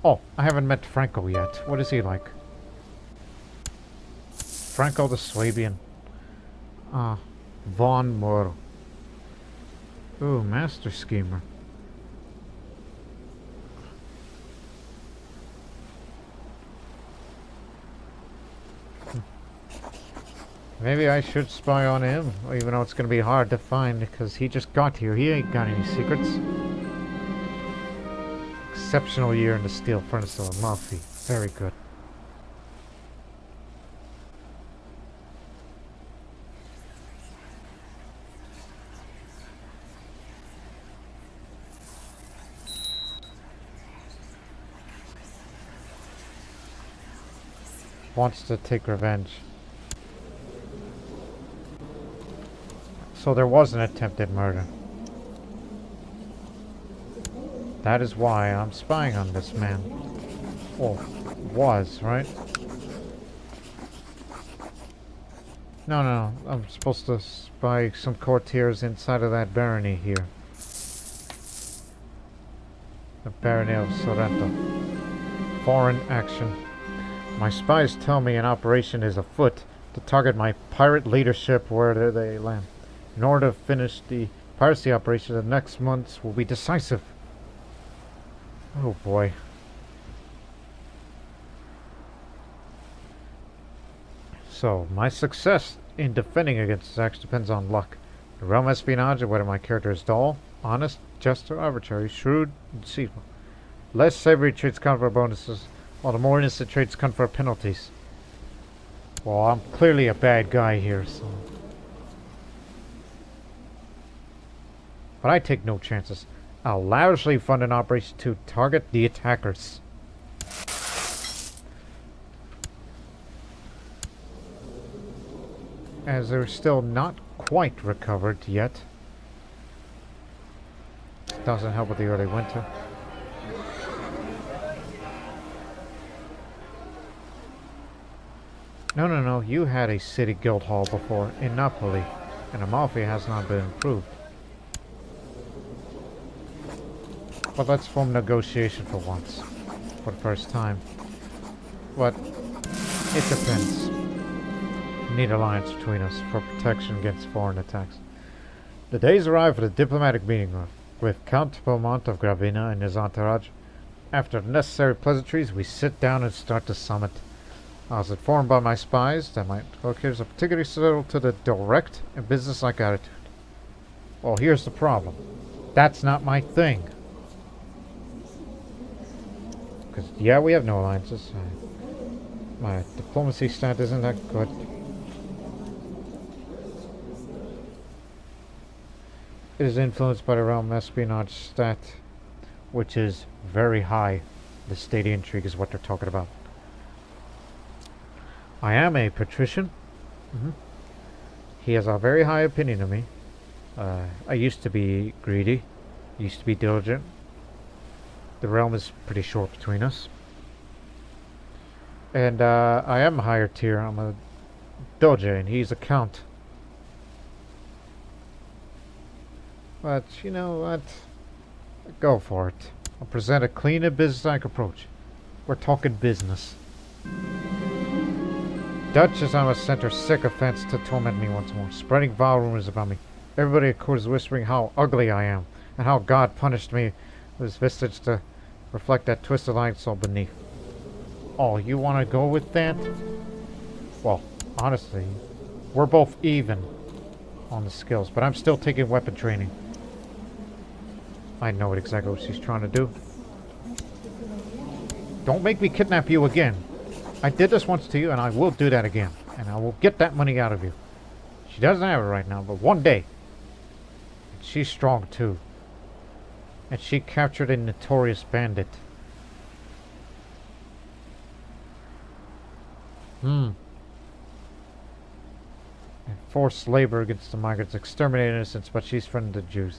Oh, I haven't met Franco yet. What is he like? Franco the Swabian. Von Moore. Ooh, master schemer. Maybe I should spy on him, even though it's going to be hard to find, because he just got here. He ain't got any secrets. Exceptional year in the steel furnace of Amalfi. Very good. Wants to take revenge. So there was an attempted murder. That is why I'm spying on this man. Or was, right? No, no, no. I'm supposed to spy some courtiers inside of that barony here. The barony of Sorrento. Foreign action. My spies tell me an operation is afoot to target my pirate leadership where they land. In order to finish the piracy operation, the next months will be decisive. Oh boy. So, my success in defending against this axe depends on luck. The realm espionage, whether my character is dull, honest, just, or arbitrary, shrewd, and deceitful. Less savory traits count for bonuses, while the more innocent traits count for penalties. Well, I'm clearly a bad guy here, so... But I take no chances. I'll lavishly fund an operation to target the attackers. As they're still not quite recovered yet. Doesn't help with the early winter. No, you had a city guild hall before in Napoli, and Amalfi has not been improved. But let's form negotiation for once. For the first time. But it depends. Need alliance between us for protection against foreign attacks. The days arrive for the diplomatic meeting with Count Beaumont of Gravina and his entourage. After the necessary pleasantries, we sit down and start the summit. I was informed by my spies that my courtiers are particularly settled to the direct and business-like attitude. Well, here's the problem. That's not my thing. Because, yeah, we have no alliances. My diplomacy stat isn't that good. It is influenced by the realm espionage stat, which is very high. The state intrigue is what they're talking about. I am a patrician. He has a very high opinion of me. I used to be greedy. Used to be diligent. The realm is pretty short between us. And I am a higher tier. I'm a Doge and he's a count. But you know what? Go for it. I'll present a clean and business-like approach. We're talking business. Duchess, I must send her sycophants to torment me once more, spreading vile rumors about me. Everybody at court is whispering how ugly I am, and how God punished me with his visage to reflect that twisted line so beneath. Oh, you want to go with that? Well, honestly, we're both even on the skills, but I'm still taking weapon training. I know exactly what she's trying to do. Don't make me kidnap you again. I did this once to you, and I will do that again. And I will get that money out of you. She doesn't have it right now, but one day. And she's strong, too. And she captured a notorious bandit. And forced labor against the migrants, exterminated innocents, but she's friendly to the Jews.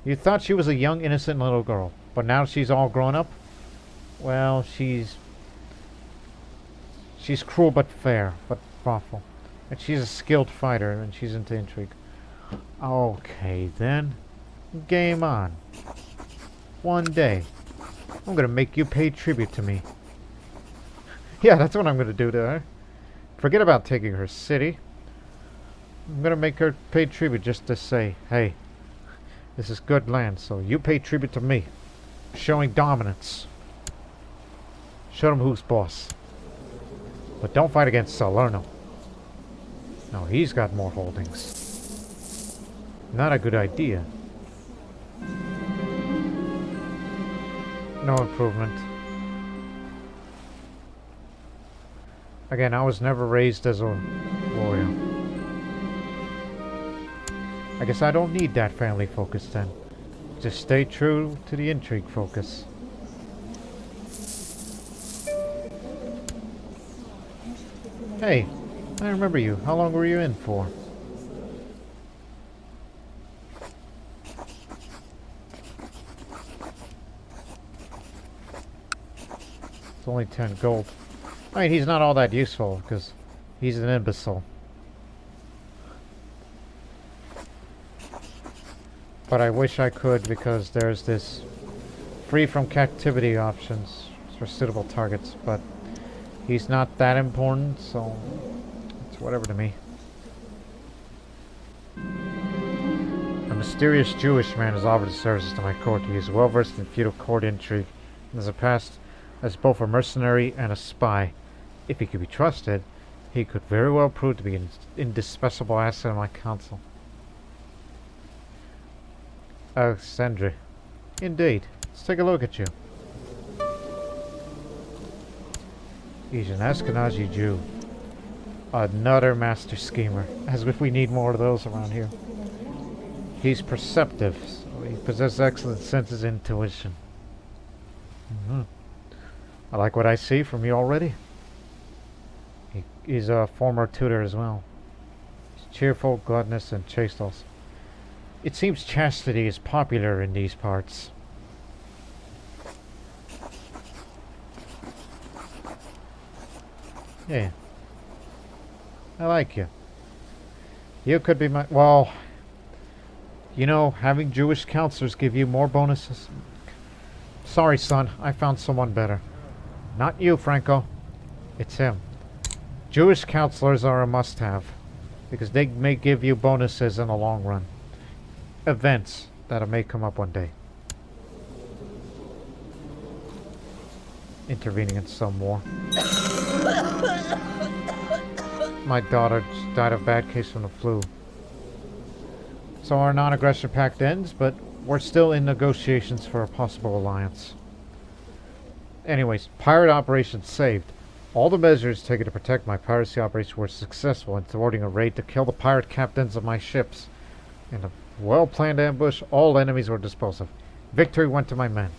You thought she was a young, innocent little girl, but now she's all grown up? Well, she's cruel but fair, but thoughtful. And she's a skilled fighter, and she's into intrigue. Okay, then. Game on. One day, I'm gonna make you pay tribute to me. Yeah, that's what I'm gonna do to her. Forget about taking her city. I'm gonna make her pay tribute just to say, hey, this is good land, so you pay tribute to me. Showing dominance. Show them who's boss. But don't fight against Salerno. No, he's got more holdings. Not a good idea. No improvement. Again, I was never raised as a warrior. I guess I don't need that family focus then. Just stay true to the intrigue focus. Hey, I remember you. How long were you in for? It's only 10 gold. I mean, he's not all that useful because he's an imbecile. But I wish I could because there's this free from captivity options for suitable targets, but he's not that important, so it's whatever to me. A mysterious Jewish man has offered his services to my court. He is well versed in feudal court intrigue and has a past as both a mercenary and a spy. If he could be trusted, he could very well prove to be an indispensable asset in my council. Alexandre. Indeed. Let's take a look at you. He's an Ashkenazi Jew. Another master schemer. As if we need more of those around here. He's perceptive. So he possesses excellent senses and intuition. I like what I see from you already. He's a former tutor as well. He's cheerful, gluttonous, and chaste also. It seems chastity is popular in these parts. Yeah. I like you. You could be my... Well, you know, having Jewish counselors give you more bonuses. Sorry, son. I found someone better. Not you, Franco. It's him. Jewish counselors are a must-have because they may give you bonuses in the long run. Events that may come up one day. Intervening in some war. My daughter died of a bad case from the flu. So our non-aggression pact ends, but we're still in negotiations for a possible alliance. Anyways, pirate operation saved. All the measures taken to protect my piracy operations were successful in thwarting a raid to kill the pirate captains of my ships. In a well-planned ambush, all enemies were disposed of. Victory went to my men.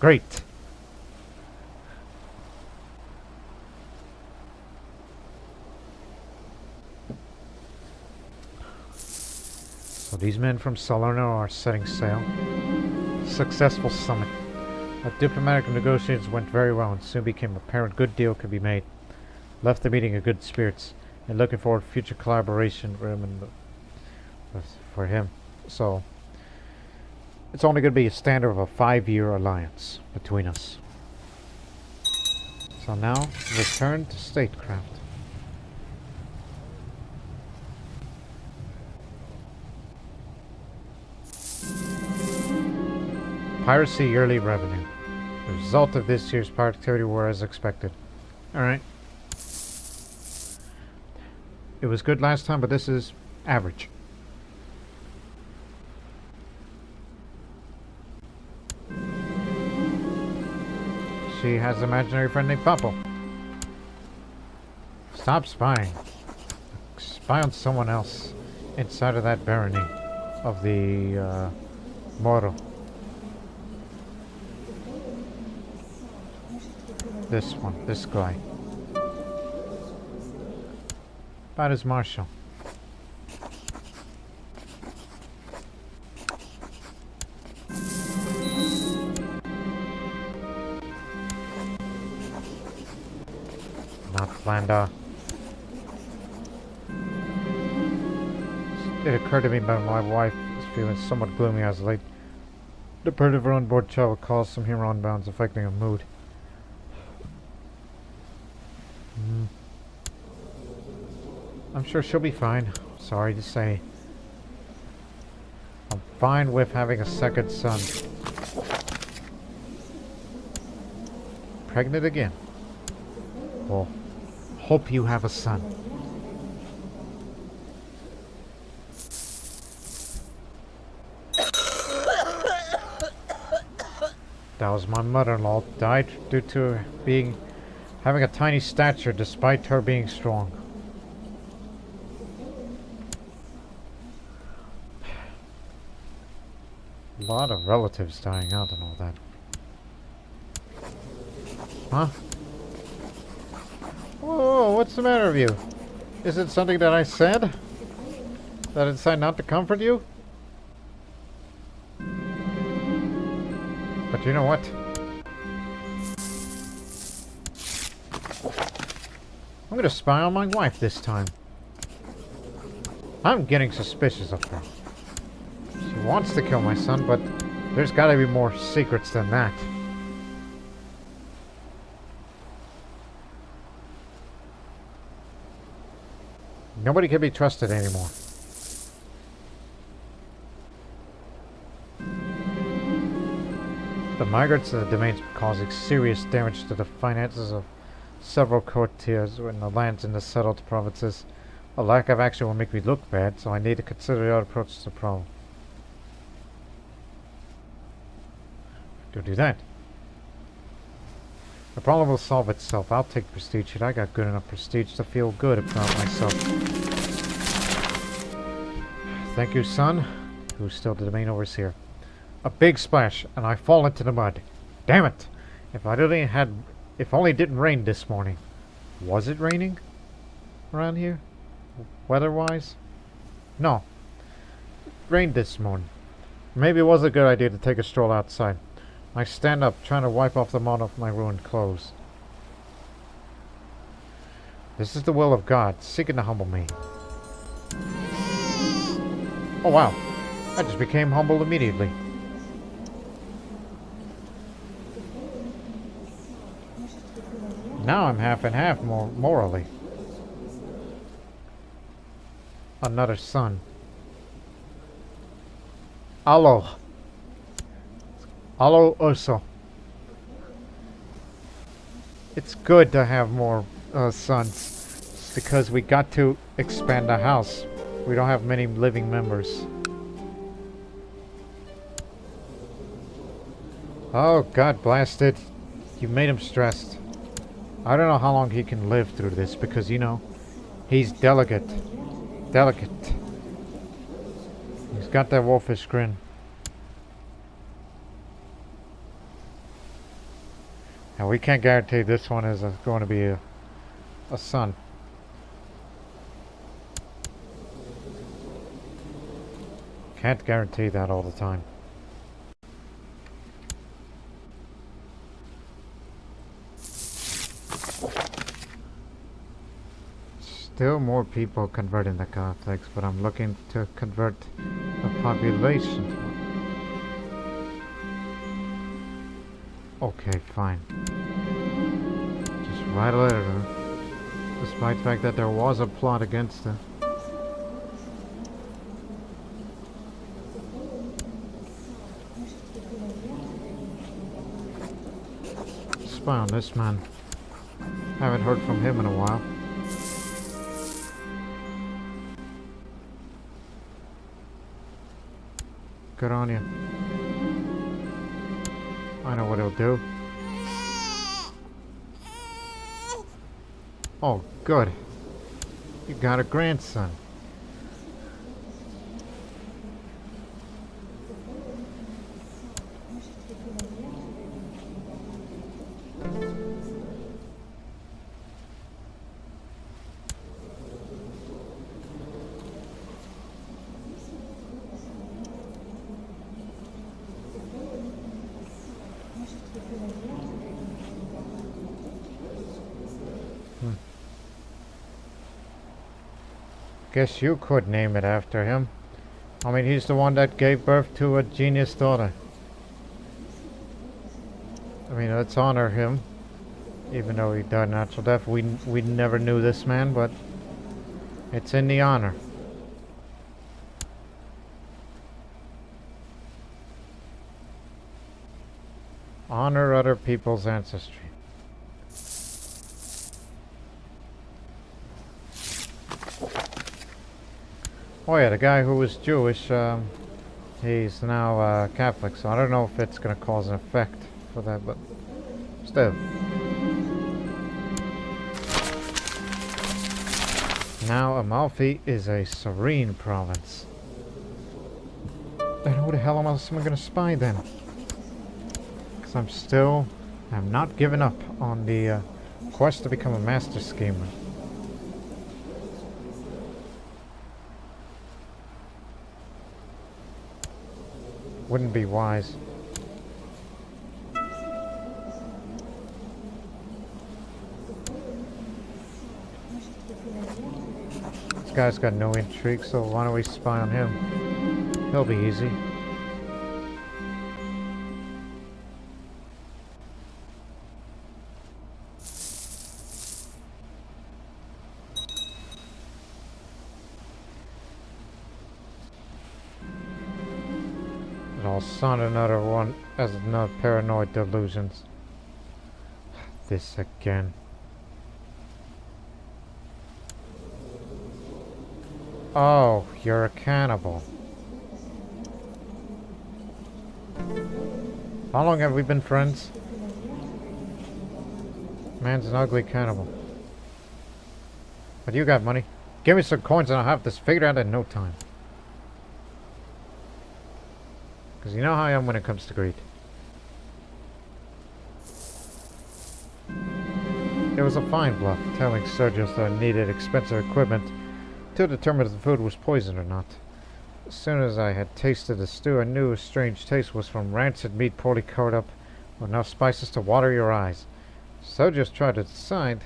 Great! So these men from Salerno are setting sail. Successful summit. Our diplomatic negotiations went very well and soon became apparent good deal could be made. Left the meeting in good spirits and looking forward to future collaboration for him. So it's only going to be a standard of a 5-year alliance between us. So now return to statecraft. Piracy yearly revenue. The result of this year's pirate activity were as expected. Alright. It was good last time, but this is average. She has an imaginary friend named Papo. Stop spying. Spy on someone else inside of that barony of the Moro. This one, this guy. About his marshal. Not Flander. It occurred to me that my wife is feeling somewhat gloomy as late. The birth of her unborn child will cause some human unbounds affecting her mood. I'm sure she'll be fine. Sorry to say. I'm fine with having a second son. Pregnant again. Well, hope you have a son. That was my mother-in-law. Died due to her having a tiny stature despite her being strong. A lot of relatives dying out and all that. Huh? Whoa, what's the matter with you? Is it something that I said? That I decided not to comfort you? But you know what? I'm gonna spy on my wife this time. I'm getting suspicious of her. She wants to kill my son, but there's gotta be more secrets than that. Nobody can be trusted anymore. The migrants of the domains are causing serious damage to the finances of several courtiers in the lands in the settled provinces. A lack of action will make me look bad, so I need to consider the other approach to the problem. Do that. The problem will solve itself. I'll take prestige hit. I got good enough prestige to feel good about myself. Thank you, son. Who's still the domain overseer? A big splash, and I fall into the mud. Damn it! If only it didn't rain this morning. Was it raining around here? Weather-wise? No. It rained this morning. Maybe it was a good idea to take a stroll outside. I stand up, trying to wipe off the mud off my ruined clothes. This is the will of God, seeking to humble me. Oh wow, I just became humble immediately. Now I'm half and half morally. Another son. Allo Urso. It's good to have more sons. It's because we got to expand the house. We don't have many living members. Oh, God blast it. You made him stressed. I don't know how long he can live through this because, you know, he's delicate. Delicate. He's got that wolfish grin. Now, we can't guarantee this one is going to be a son. Can't guarantee that all the time. Still more people converting the Catholics, but I'm looking to convert the population. Okay, fine. Just write a letter to her. Despite the fact that there was a plot against her. Spy on this man. Haven't heard from him in a while. Good on you. I know what he'll do. Oh, good. You got a grandson. Guess you could name it after him. I mean, he's the one that gave birth to a genius daughter. I mean, let's honor him. Even though he died natural death. We never knew this man, but it's in the honor. Honor other people's ancestry. Oh yeah, the guy who was Jewish, he's now Catholic, so I don't know if it's going to cause an effect for that, but still. Now Amalfi is a serene province. Then who the hell else am I going to spy then? Because I'm not giving up on the quest to become a master schemer. Wouldn't be wise. This guy's got no intrigue, so why don't we spy on him? He'll be easy. I'll sound another one as another paranoid delusions. This again. Oh, you're a cannibal. How long have we been friends? Man's an ugly cannibal. But you got money. Give me some coins and I'll have this figured out in no time. Because you know how I am when it comes to greed. It was a fine bluff, telling surgeons that I needed expensive equipment to determine if the food was poisoned or not. As soon as I had tasted the stew, I knew a strange taste was from rancid meat poorly covered up with enough spices to water your eyes. So just tried to decide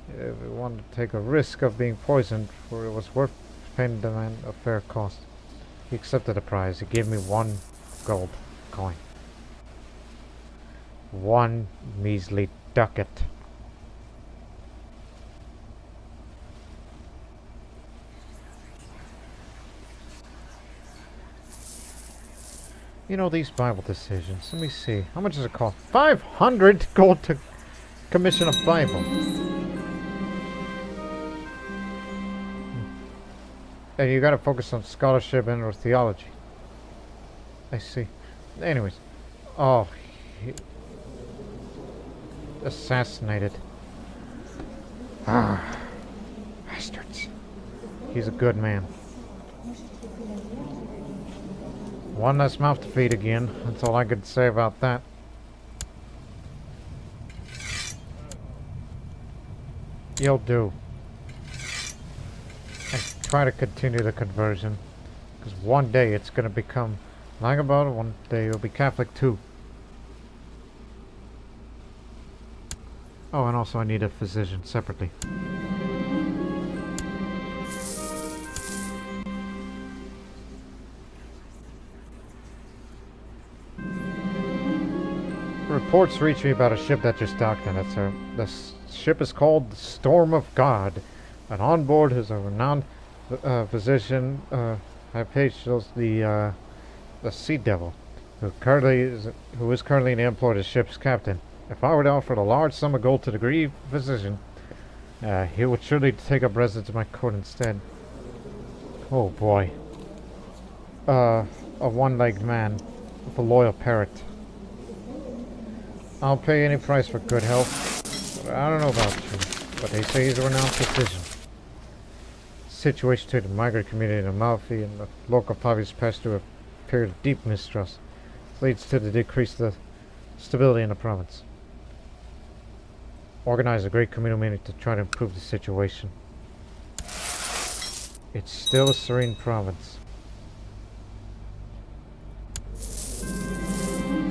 if we wanted to take a risk of being poisoned, for it was worth paying the man a fair cost. He accepted the prize. He gave me 1 gold coin. 1 measly ducat. You know, these Bible decisions. Let me see. How much does it cost? 500 gold to commission a Bible. And you gotta focus on scholarship and or theology. I see. Anyways. Oh. Assassinated. Ah. Bastards. He's a good man. One less mouth to feed again. That's all I could say about that. You'll do. And try to continue the conversion. Because one day it's going to become... Lying about it, one day it'll be Catholic too. Oh, and also I need a physician separately. Reports reach me about a ship that just docked in it, sir. The ship is called the Storm of God, and on board is a renowned physician, Hypatius, the Sea Devil, who is currently in the employ of the ship's captain. If I were to offer a large sum of gold to the grieved physician, he would surely take up residence in my court instead. Oh boy. A one-legged man with a loyal parrot. I'll pay any price for good health. But I don't know about you, but they say he's a renowned physician. The situation to the migrant community in Amalfi and the local populace passed through a period of deep mistrust. This leads to the decrease of the stability in the province. Organize a great communal meeting to try to improve the situation. It's still a serene province.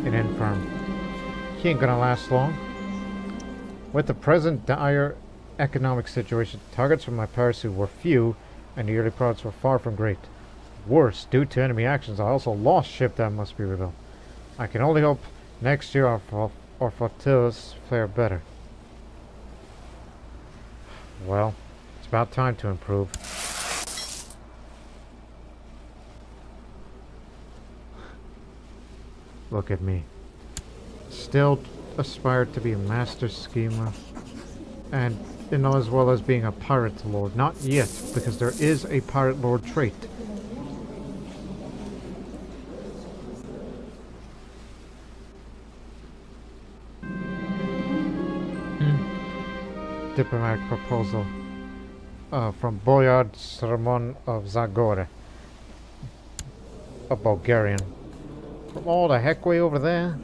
An infirm. He ain't gonna last long. With the present dire economic situation, targets for my piracy were few, and the yearly profits were far from great. Worse, due to enemy actions, I also lost ship that must be rebuilt. I can only hope next year our flotillas fare better. Well, it's about time to improve. Look at me. Still aspired to be a master schemer, and as well as being a pirate lord. Not yet, because there is a pirate lord trait. Diplomatic proposal from Boyard Sermon of Zagore, a Bulgarian. From all the heck way over there?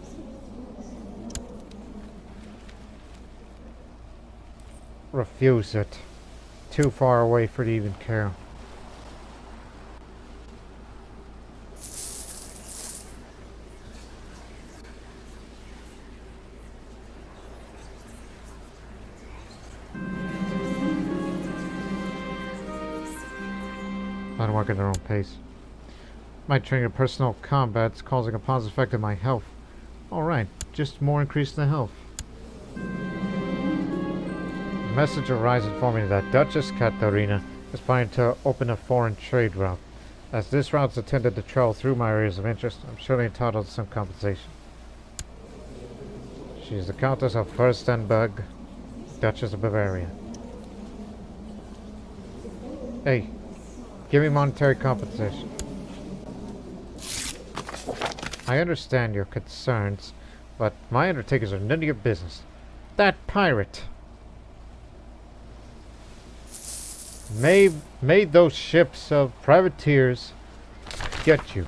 Refuse it. Too far away for to even care. let them work at their own pace. My training in personal combat's causing a positive effect on my health. Alright, just more increase in the health. A message arrives informing me that Duchess Katarina is planning to open a foreign trade route. As this route is intended to travel through my areas of interest, I'm surely entitled to some compensation. She is the Countess of Furstenberg, Duchess of Bavaria. Hey, give me monetary compensation. I understand your concerns, but my undertakings are none of your business. That pirate made those ships of privateers get you.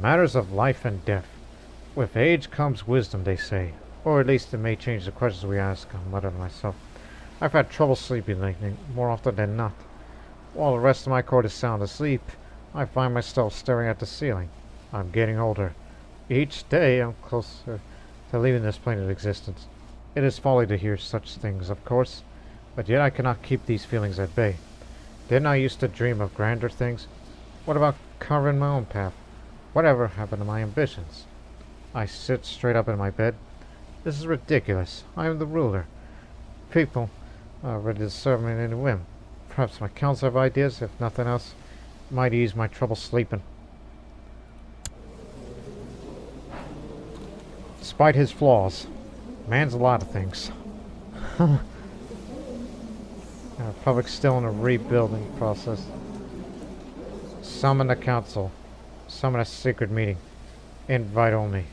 Matters of life and death. With age comes wisdom, they say. Or at least it may change the questions we ask, I muttered to myself. I've had trouble sleeping lately, more often than not. While the rest of my court is sound asleep, I find myself staring at the ceiling. I'm getting older. Each day I'm closer to leaving this plane of existence. It is folly to hear such things, of course, but yet I cannot keep these feelings at bay. Didn't I used to dream of grander things? What about carving my own path? Whatever happened to my ambitions? I sit straight up in my bed. This is ridiculous. I am the ruler. People are ready to serve me in any whim. Perhaps my council have ideas, if nothing else. Might ease my trouble sleeping. Despite his flaws, man's a lot of things. The Republic's still in a rebuilding process. Summon the council. Summon a secret meeting. Invite only.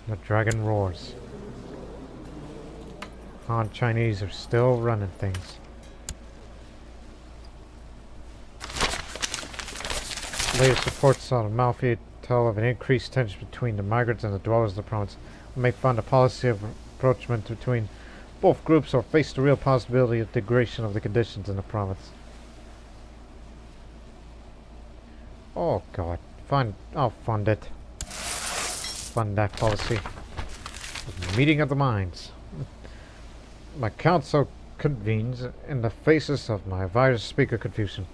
The dragon roars. Han Chinese are still running things. Latest reports on Amalfi tell of an increased tension between the migrants and the dwellers of the province. We may find a policy of approachment between both groups or face the real possibility of degradation of the conditions in the province. Oh god. I'll fund it. Fund that policy. Meeting of the minds. My council convenes in the faces of my advisors speak of confusion.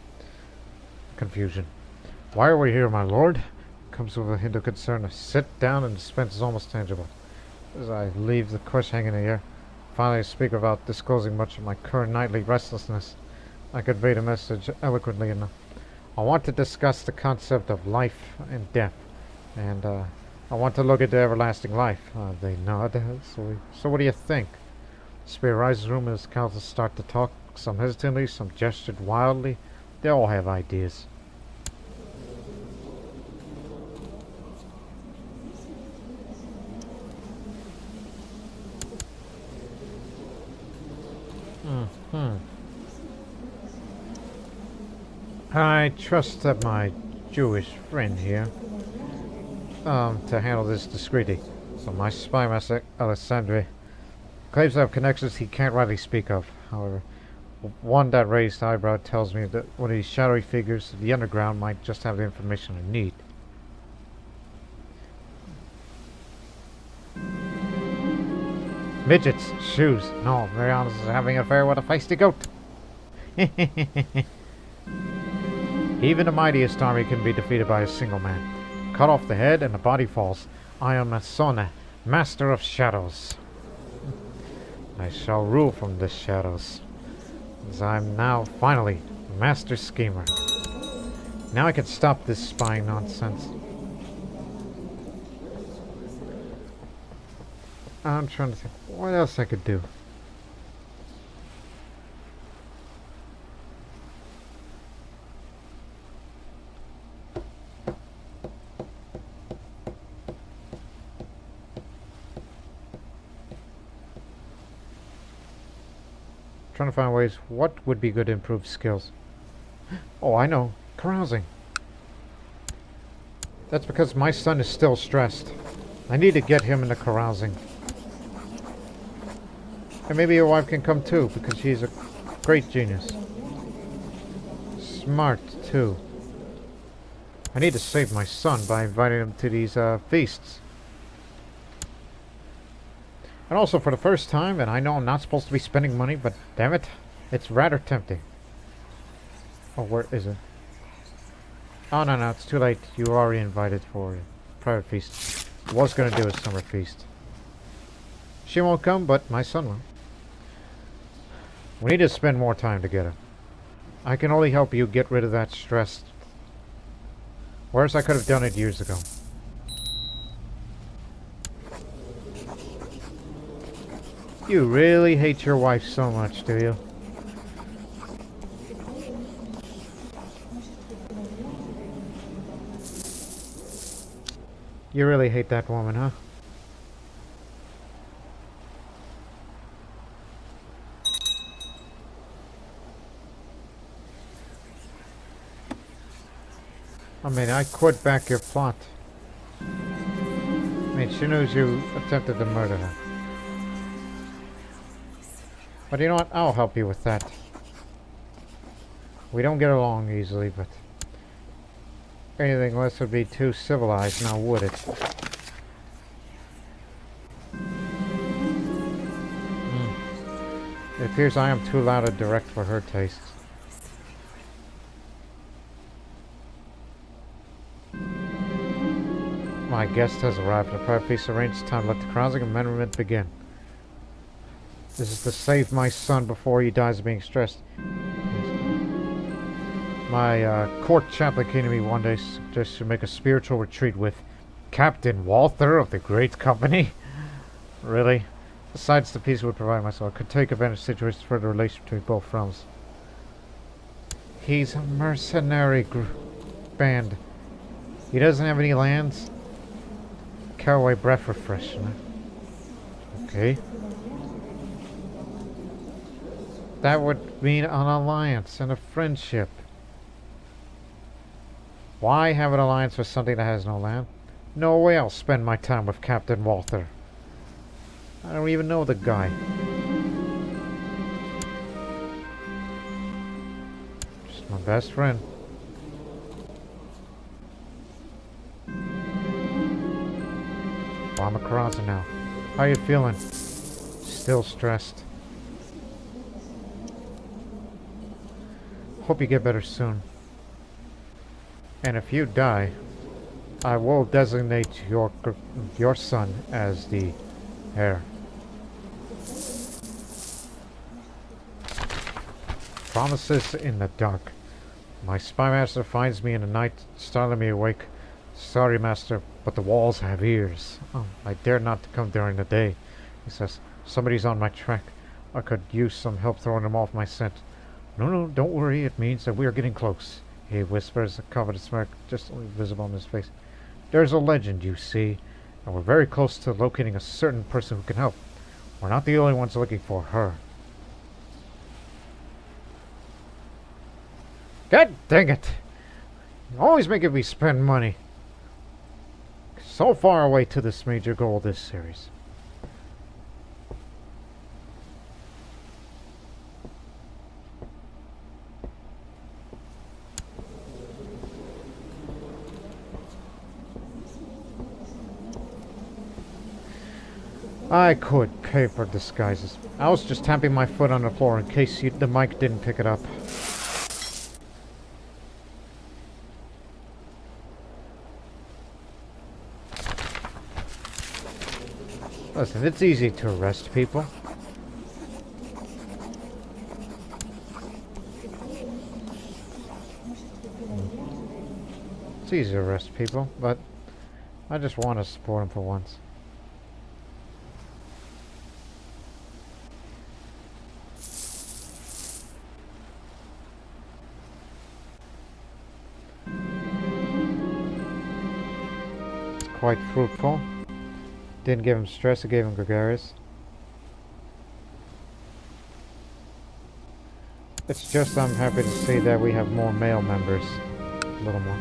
Why are we here, my lord? Comes with a hint of concern. I sit down and suspense is almost tangible. As I leave the question hanging in the air, finally I speak without disclosing much of my current nightly restlessness. I convey the message eloquently enough. I want to discuss the concept of life and death, and I want to look into everlasting life. They nod. So what do you think? Spirit rises room as council start to talk, some hesitantly, some gestured wildly. They all have ideas. I trust that my Jewish friend here to handle this discreetly. So my spy master Alessandri claims to have connections he can't rightly speak of. However, one that raised eyebrow tells me that one of these shadowy figures of the underground might just have the information I need. Midgets, shoes. No, Mariana's is having an affair with a feisty goat. Even the mightiest army can be defeated by a single man. Cut off the head and the body falls. I am Mansone, master of shadows. I shall rule from the shadows, as I am now, finally, master schemer. Now I can stop this spying nonsense. I'm trying to think what else I could do. Trying to find ways what would be good to improve skills. Oh, I know. Carousing. That's because my son is still stressed. I need to get him into carousing. And maybe your wife can come too, because she's a great genius. Smart too. I need to save my son by inviting him to these feasts. And also for the first time, and I know I'm not supposed to be spending money, but damn it, it's rather tempting. Oh, where is it? Oh, no, it's too late. You were already invited for a private feast. Was gonna do a summer feast. She won't come, but my son will. We need to spend more time together. I can only help you get rid of that stress. Whereas I could have done it years ago. You really hate your wife so much, do you? You really hate that woman, huh? I mean, I could back your plot. I mean, she knows you attempted to murder her. But you know what? I'll help you with that. We don't get along easily, but anything less would be too civilized, now would it? It appears I am too loud and direct for her tastes. My guest has arrived. The private feast arranged. Time to let the carousing and merriment begin. This is to save my son before he dies of being stressed. My court chaplain came to me one day, suggested to make a spiritual retreat with Captain Walther of the Great Company. Really? Besides, the peace would provide myself. I could take advantage of situations for the relation between both realms. He's a mercenary band. He doesn't have any lands. Caraway breath refreshment. Okay. That would mean an alliance and a friendship. Why have an alliance with something that has no land? No way I'll spend my time with Captain Walther. I don't even know the guy. Just my best friend. Well, I'm a Caravan now. How you feeling? Still stressed. Hope you get better soon. And if you die, I will designate your son as the heir. Promises in the dark. My spy master finds me in the night, startling me awake. Sorry, master, but the walls have ears. Oh, I dare not to come during the day. He says, somebody's on my track. I could use some help throwing them off my scent. No, don't worry. It means that we are getting close. He whispers, a coveted smirk just visible on his face. There's a legend, you see, and we're very close to locating a certain person who can help. We're not the only ones looking for her. God dang it! You're always making me spend money. So far away to this major goal of this series. I could pay for disguises. I was just tapping my foot on the floor in case the mic didn't pick it up. Listen, it's easy to arrest people. It's easy to arrest people, but I just want to support them for once. Quite fruitful. Didn't give him stress, it gave him gregarious. It's just I'm happy to see that we have more male members. A little more.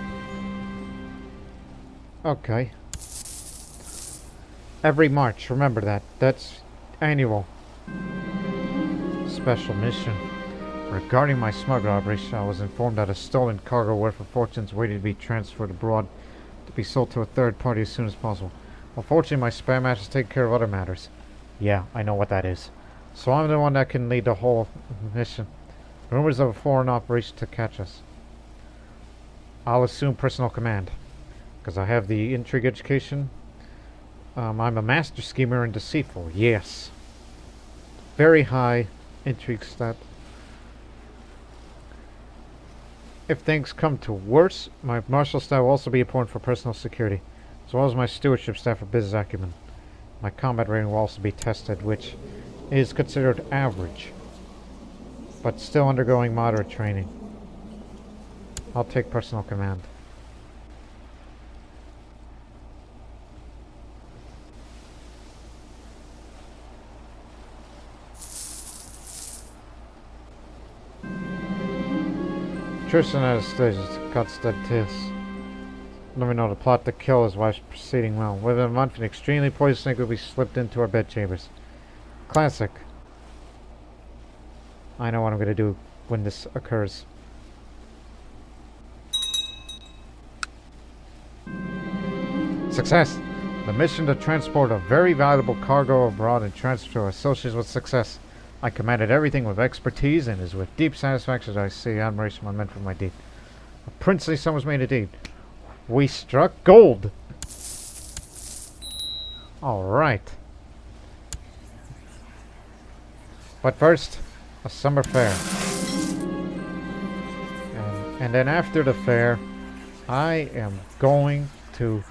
Okay. Every March, remember that. That's annual. Special mission. Regarding my smuggler operation, I was informed that a stolen cargo worth of fortunes waited to be transferred abroad to be sold to a third party as soon as possible. Unfortunately, my spy master has taken care of other matters. Yeah, I know what that is. So I'm the one that can lead the whole mission. Rumors of a foreign operation to catch us. I'll assume personal command. Because I have the intrigue education. I'm a master schemer and deceitful. Yes. Very high intrigue stat. If things come to worse, my martial style will also be important for personal security, as well as my stewardship staff for business acumen. My combat rating will also be tested, which is considered average, but still undergoing moderate training. I'll take personal command. Tristan Anastasius cuts the tis. Let me know the plot to kill his wife's proceeding well. Within a month, an extremely poisonous snake will be slipped into our bedchambers. Classic. I know what I'm going to do when this occurs. Success! The mission to transport a very valuable cargo abroad and transfer to associates with success. I commanded everything with expertise, and it is with deep satisfaction that I see admiration of my men for my deed. A princely son was made indeed. We struck gold! Alright. But first, a summer fair. And then after the fair, I am going to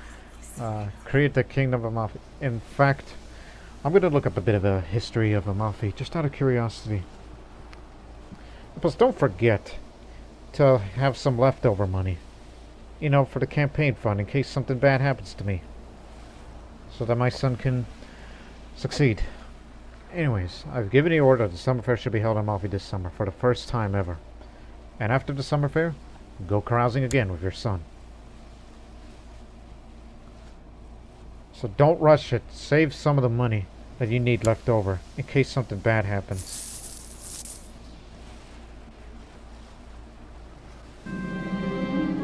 create the Kingdom of Amalfi. In fact, I'm going to look up a bit of a history of Amalfi, just out of curiosity. Plus, don't forget to have some leftover money, you know, for the campaign fund in case something bad happens to me, so that my son can succeed. Anyways, I've given the order that the summer fair should be held in Amalfi this summer for the first time ever. And after the summer fair, go carousing again with your son. So don't rush it. Save some of the money that you need left over in case something bad happens.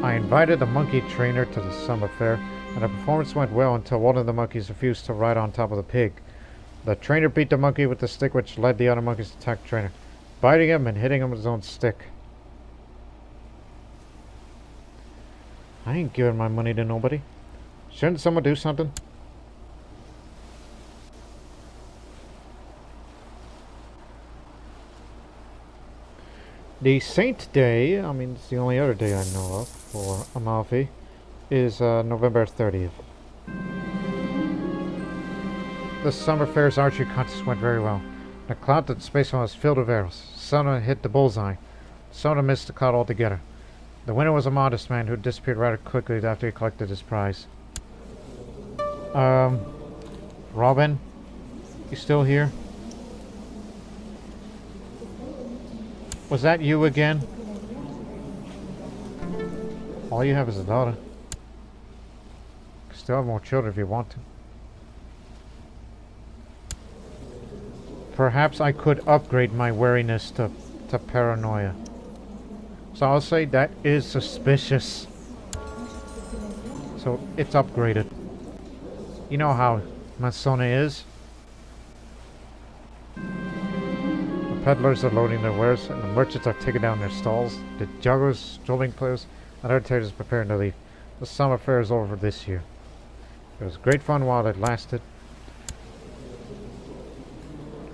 I invited the monkey trainer to the summer fair, and the performance went well until one of the monkeys refused to ride on top of the pig. The trainer beat the monkey with the stick, which led the other monkeys to attack the trainer, biting him and hitting him with his own stick. I ain't giving my money to nobody. Shouldn't someone do something? The Saint Day, I mean, it's the only other day I know of for Amalfi, is November 30th. The summer fair's archery contest went very well. The cloud at the space was filled with arrows. Some hit the bullseye. Some missed the cloud altogether. The winner was a modest man who disappeared rather quickly after he collected his prize. Robin? You still here? Was that you again? All you have is a daughter. You can still have more children if you want to. Perhaps I could upgrade my wariness to paranoia. So I'll say that is suspicious. So it's upgraded. You know how Mansone is. The peddlers are loading their wares, and the merchants are taking down their stalls. The jugglers, strolling players, and entertainers preparing to leave. The summer fair is over this year. It was great fun while it lasted.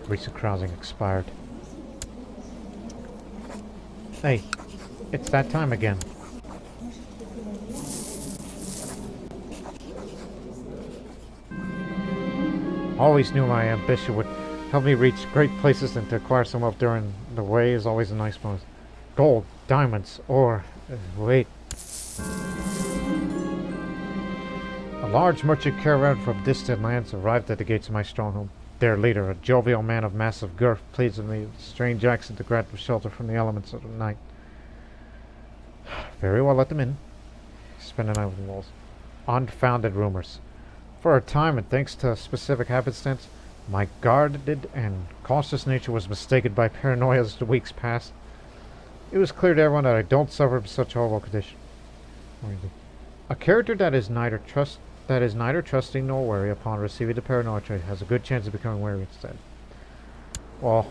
Recent carousing expired. Hey, it's that time again. Always knew my ambition would help me reach great places, and to acquire some wealth during the way is always a nice bonus. Gold, diamonds, ore. Wait. A large merchant caravan from distant lands arrived at the gates of my stronghold. Their leader, a jovial man of massive girth, pleads with me with strange accent to grant them shelter from the elements of the night. Very well, let them in. Spend the night with the walls. Unfounded rumors. For a time, and thanks to specific happenstance, my guarded and cautious nature was mistaken by paranoia as the weeks passed. It was clear to everyone that I don't suffer from such horrible condition. A character that is neither that is neither trusting nor wary upon receiving the paranoia trait has a good chance of becoming wary instead. Well,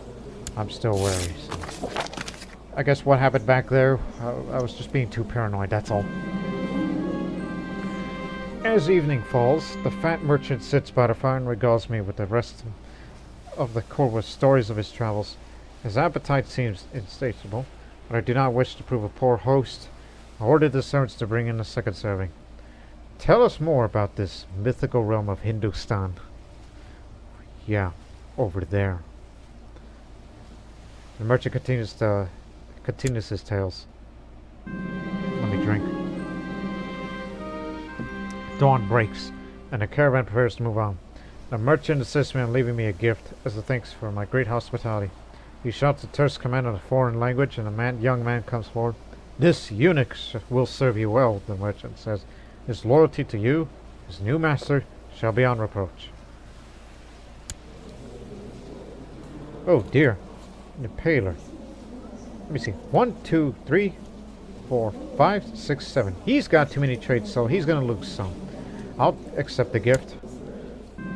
I'm still wary, so I guess what happened back there, I was just being too paranoid, that's all. As evening falls, the fat merchant sits by the fire and regales me with the rest of the Corvo's stories of his travels. His appetite seems insatiable, but I do not wish to prove a poor host. I ordered the servants to bring in the second serving. Tell us more about this mythical realm of Hindustan. Yeah, over there. The merchant continues his tales. Let me drink. Dawn breaks, and the caravan prepares to move on. The merchant insists on leaving me a gift as a thanks for my great hospitality. He shouts a terse command in a foreign language, and a young man comes forward. This eunuch will serve you well, the merchant says. His loyalty to you, his new master, shall be on reproach. Oh dear, the paler. Let me see. 1, 2, 3, 4, 5, 6, 7. He's got too many traits, so he's gonna lose some. I'll accept the gift.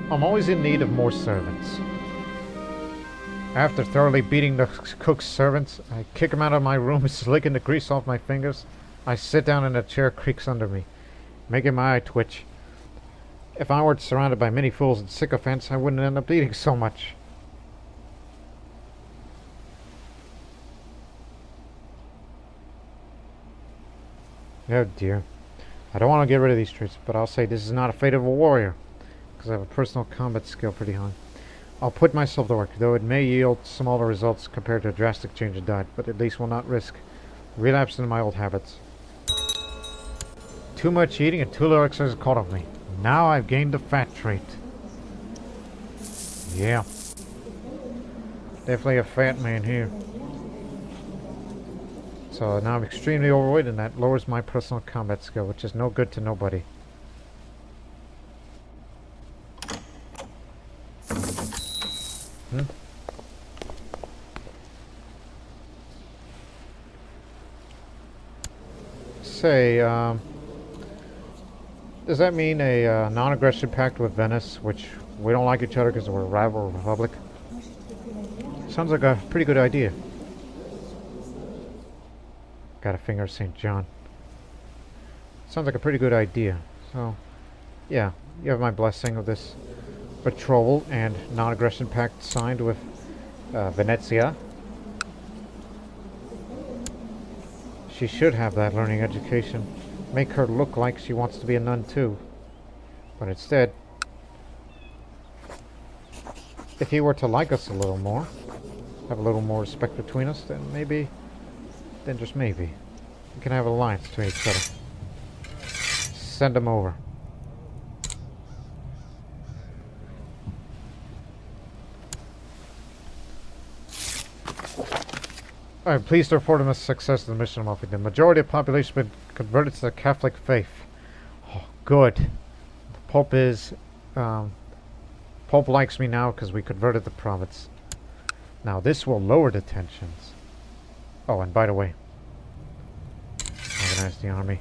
I'm always in need of more servants. After thoroughly beating the cook's servants, I kick him out of my room, slicking the grease off my fingers. I sit down and a chair creaks under me, making my eye twitch. If I weren't surrounded by many fools and sycophants, I wouldn't end up eating so much. Oh dear. I don't want to get rid of these traits, but I'll say this is not a fate of a warrior, because I have a personal combat skill pretty high. I'll put myself to work, though it may yield smaller results compared to a drastic change of diet, but at least will not risk relapse into my old habits. Too much eating and too little exercise caught up me. Now I've gained the fat trait. Yeah. Definitely a fat man here. So now I'm extremely overweight, and that lowers my personal combat skill, which is no good to nobody. Say, does that mean a non-aggression pact with Venice, which we don't like each other because we're a rival republic? Sounds like a pretty good idea. Got a finger of St. John. Sounds like a pretty good idea. So, yeah, you have my blessing of this betrothal and non-aggression pact signed with Venezia. She should have that learning education. Make her look like she wants to be a nun too. But instead, if he were to like us a little more, have a little more respect between us, then maybe, then just maybe, we can have an alliance between each other. Send him over. I am pleased to report on the success of the mission of Amalfi. The majority of the population has been converted to the Catholic faith. Oh, good. The Pope is... Pope likes me now because we converted the province. Now this will lower the tensions. Oh, and by the way, organize the army.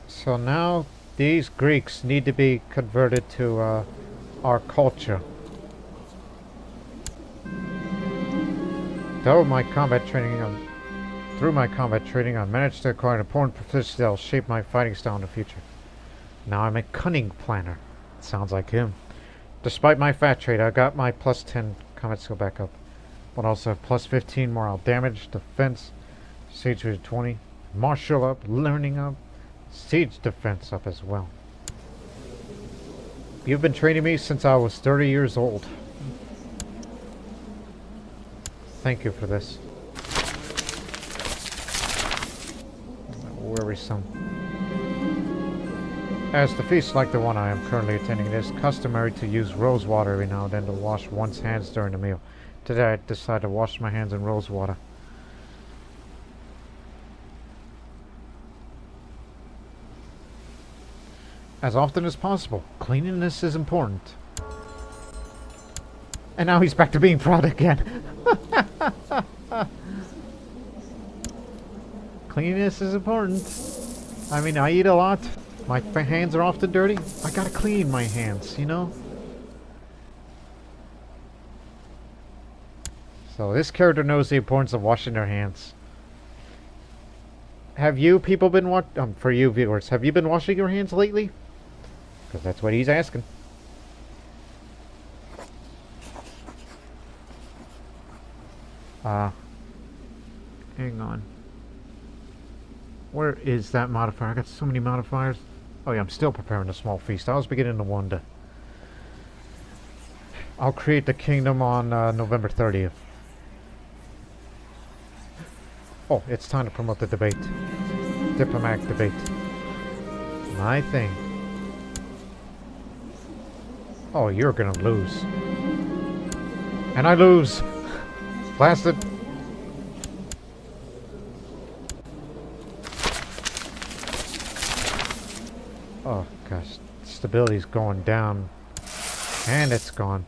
So now these Greeks need to be converted to our culture. Through my combat training, I managed to acquire an important proficiency that will shape my fighting style in the future. Now I'm a cunning planner. Sounds like him. Despite my fat trait, I got my plus 10 combat skill back up, but also have plus 15 morale damage, defense, siege 20, martial up, learning up, siege defense up as well. You've been training me since I was 30 years old. Thank you for this. Worrisome. As the feast like the one I am currently attending, it is customary to use rose water every now and then to wash one's hands during the meal. Today I decided to wash my hands in rose water. As often as possible. Cleanliness is important. And now he's back to being proud again. Cleanliness is important. I mean, I eat a lot. My hands are often dirty. I gotta clean my hands, you know? So this character knows the importance of washing their hands. Have you people been for you viewers, have you been washing your hands lately? Because that's what he's asking. Hang on. Where is that modifier? I got so many modifiers. Oh yeah, I'm still preparing a small feast. I was beginning to wonder. I'll create the kingdom on November 30th. Oh, it's time to promote the debate. Diplomatic debate. My thing. Oh, you're gonna lose. And I lose! Blasted! Oh gosh, stability's going down. And it's gone.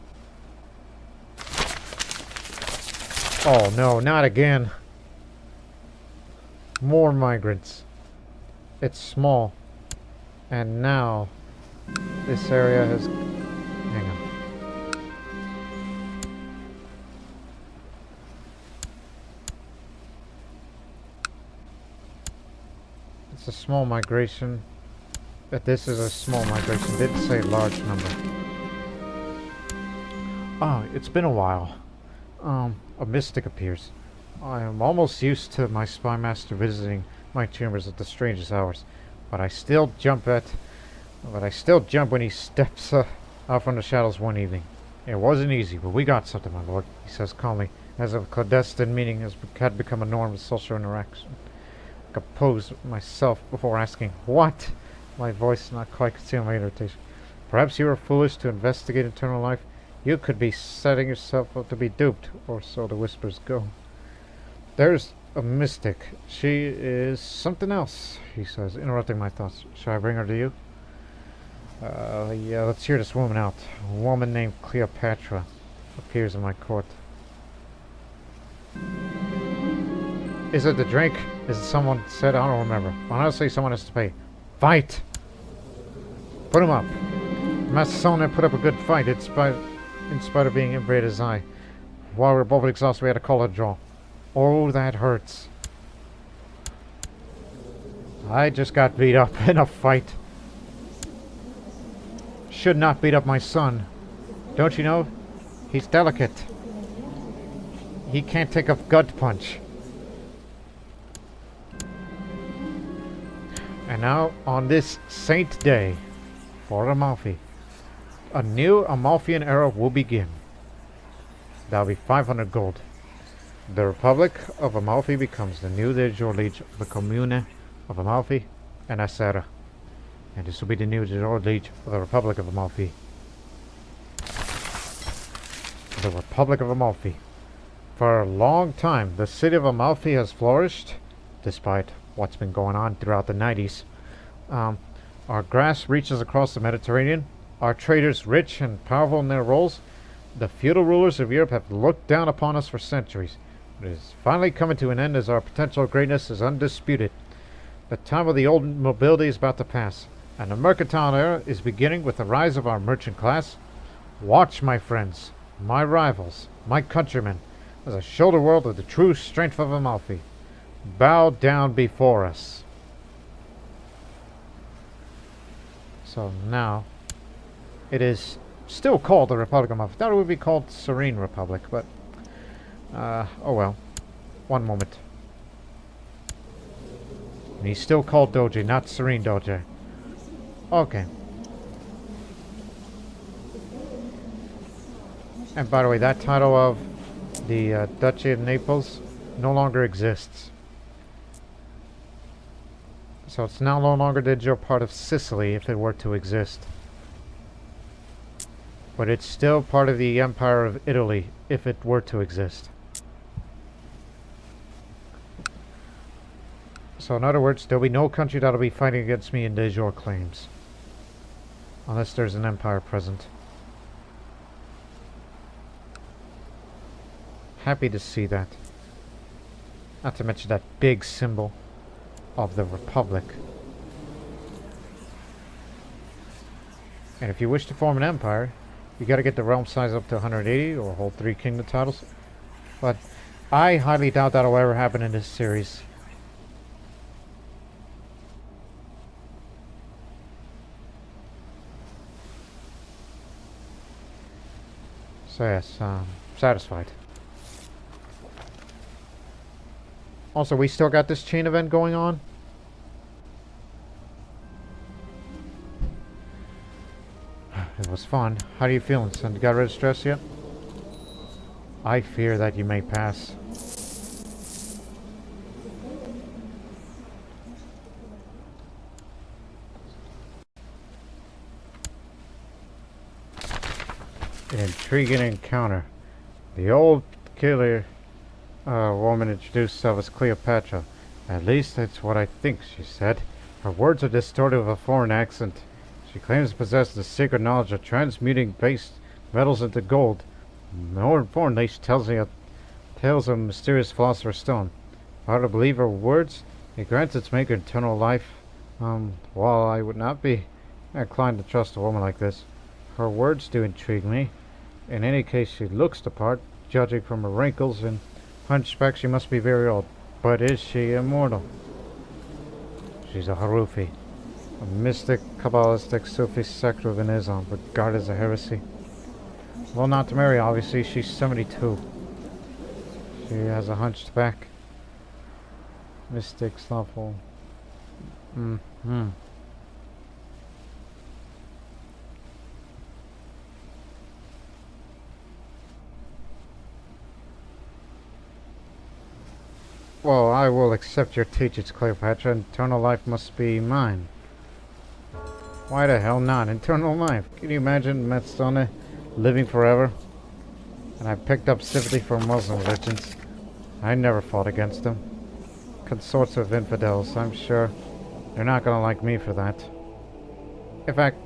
Oh no, not again. More migrants. It's small. And now this area has... Hang on. It's a small migration. But this is a small migration. Didn't say large number. Oh, it's been a while. A mystic appears. I am almost used to my spy master visiting my chambers at the strangest hours, but I still jump when he steps out from the shadows one evening. It wasn't easy, but we got something, my lord, he says calmly, as if clandestine meeting had become a norm of social interaction. I composed myself before asking, "What?" My voice not quite concealing my irritation. "Perhaps you are foolish to investigate eternal life. You could be setting yourself up to be duped," or so the whispers go. "There's a mystic. She is something else," he says, interrupting my thoughts. "Shall I bring her to you?" Yeah, let's hear this woman out. A woman named Cleopatra appears in my court. Is it the drink? Is it someone said? I don't remember. Honestly, someone has to pay. Fight! Put him up. Mansone put up a good fight in spite of being inbred as I. While we were both exhausted, we had to call a draw. Oh, that hurts. I just got beat up in a fight. Should not beat up my son. Don't you know? He's delicate. He can't take a gut punch. And now, on this saint day, for Amalfi, a new Amalfian Era will begin. That'll be 500 gold. The Republic of Amalfi becomes the new de jure liege of the Commune of Amalfi and Era. And this will be the new de jure liege of the Republic of Amalfi. The Republic of Amalfi. For a long time, the city of Amalfi has flourished, despite what's been going on throughout the 90s. Our grasp reaches across the Mediterranean. Our traders, rich and powerful in their roles, the feudal rulers of Europe have looked down upon us for centuries. It is finally coming to an end as our potential greatness is undisputed. The time of the old mobility is about to pass, and the mercantile era is beginning with the rise of our merchant class. Watch, my friends, my rivals, my countrymen, as I show the world of the true strength of Amalfi. Bow down before us. So now, it is still called the Republic of Amalfi. Thought it would be called Serene Republic, but oh well. One moment. And he's still called Doge, not Serene Doge. Okay. And by the way, that title of the Duchy of Naples no longer exists. So it's now no longer de jure part of Sicily if it were to exist. But it's still part of the Empire of Italy if it were to exist. So in other words, there'll be no country that'll be fighting against me in de jure claims. Unless there's an empire present. Happy to see that. Not to mention that big symbol. of the Republic. And if you wish to form an empire, you gotta get the realm size up to 180 or hold 3 kingdom titles. But I highly doubt that'll ever happen in this series. So yes, satisfied. Also, we still got this chain event going on. It was fun. How are you feeling, son? Got rid of stress yet? I fear that you may pass. An intriguing encounter. The old killer woman introduced herself as Cleopatra. At least that's what I think, she said. Her words are distorted with a foreign accent. She claims to possess the secret knowledge of transmuting base metals into gold. More importantly, she tells me tales of a mysterious philosopher's stone. If I were to believe her words, it grants its maker eternal life. While I would not be inclined to trust a woman like this, her words do intrigue me. In any case, she looks the part. Judging from her wrinkles and hunchback, she must be very old. But is she immortal? She's a Harufi, a mystic, Kabbalistic, Sufi sect within Islam, regarded as a heresy. Well, not to marry, obviously. She's 72. She has a hunchback. Mystic, slothful. Well, I will accept your teachings, Cleopatra. Eternal life must be mine. Why the hell not? Eternal life. Can you imagine Mansone living forever? And I picked up sympathy for Muslim religions. I never fought against them. Consorts of infidels, I'm sure. They're not gonna like me for that. In fact,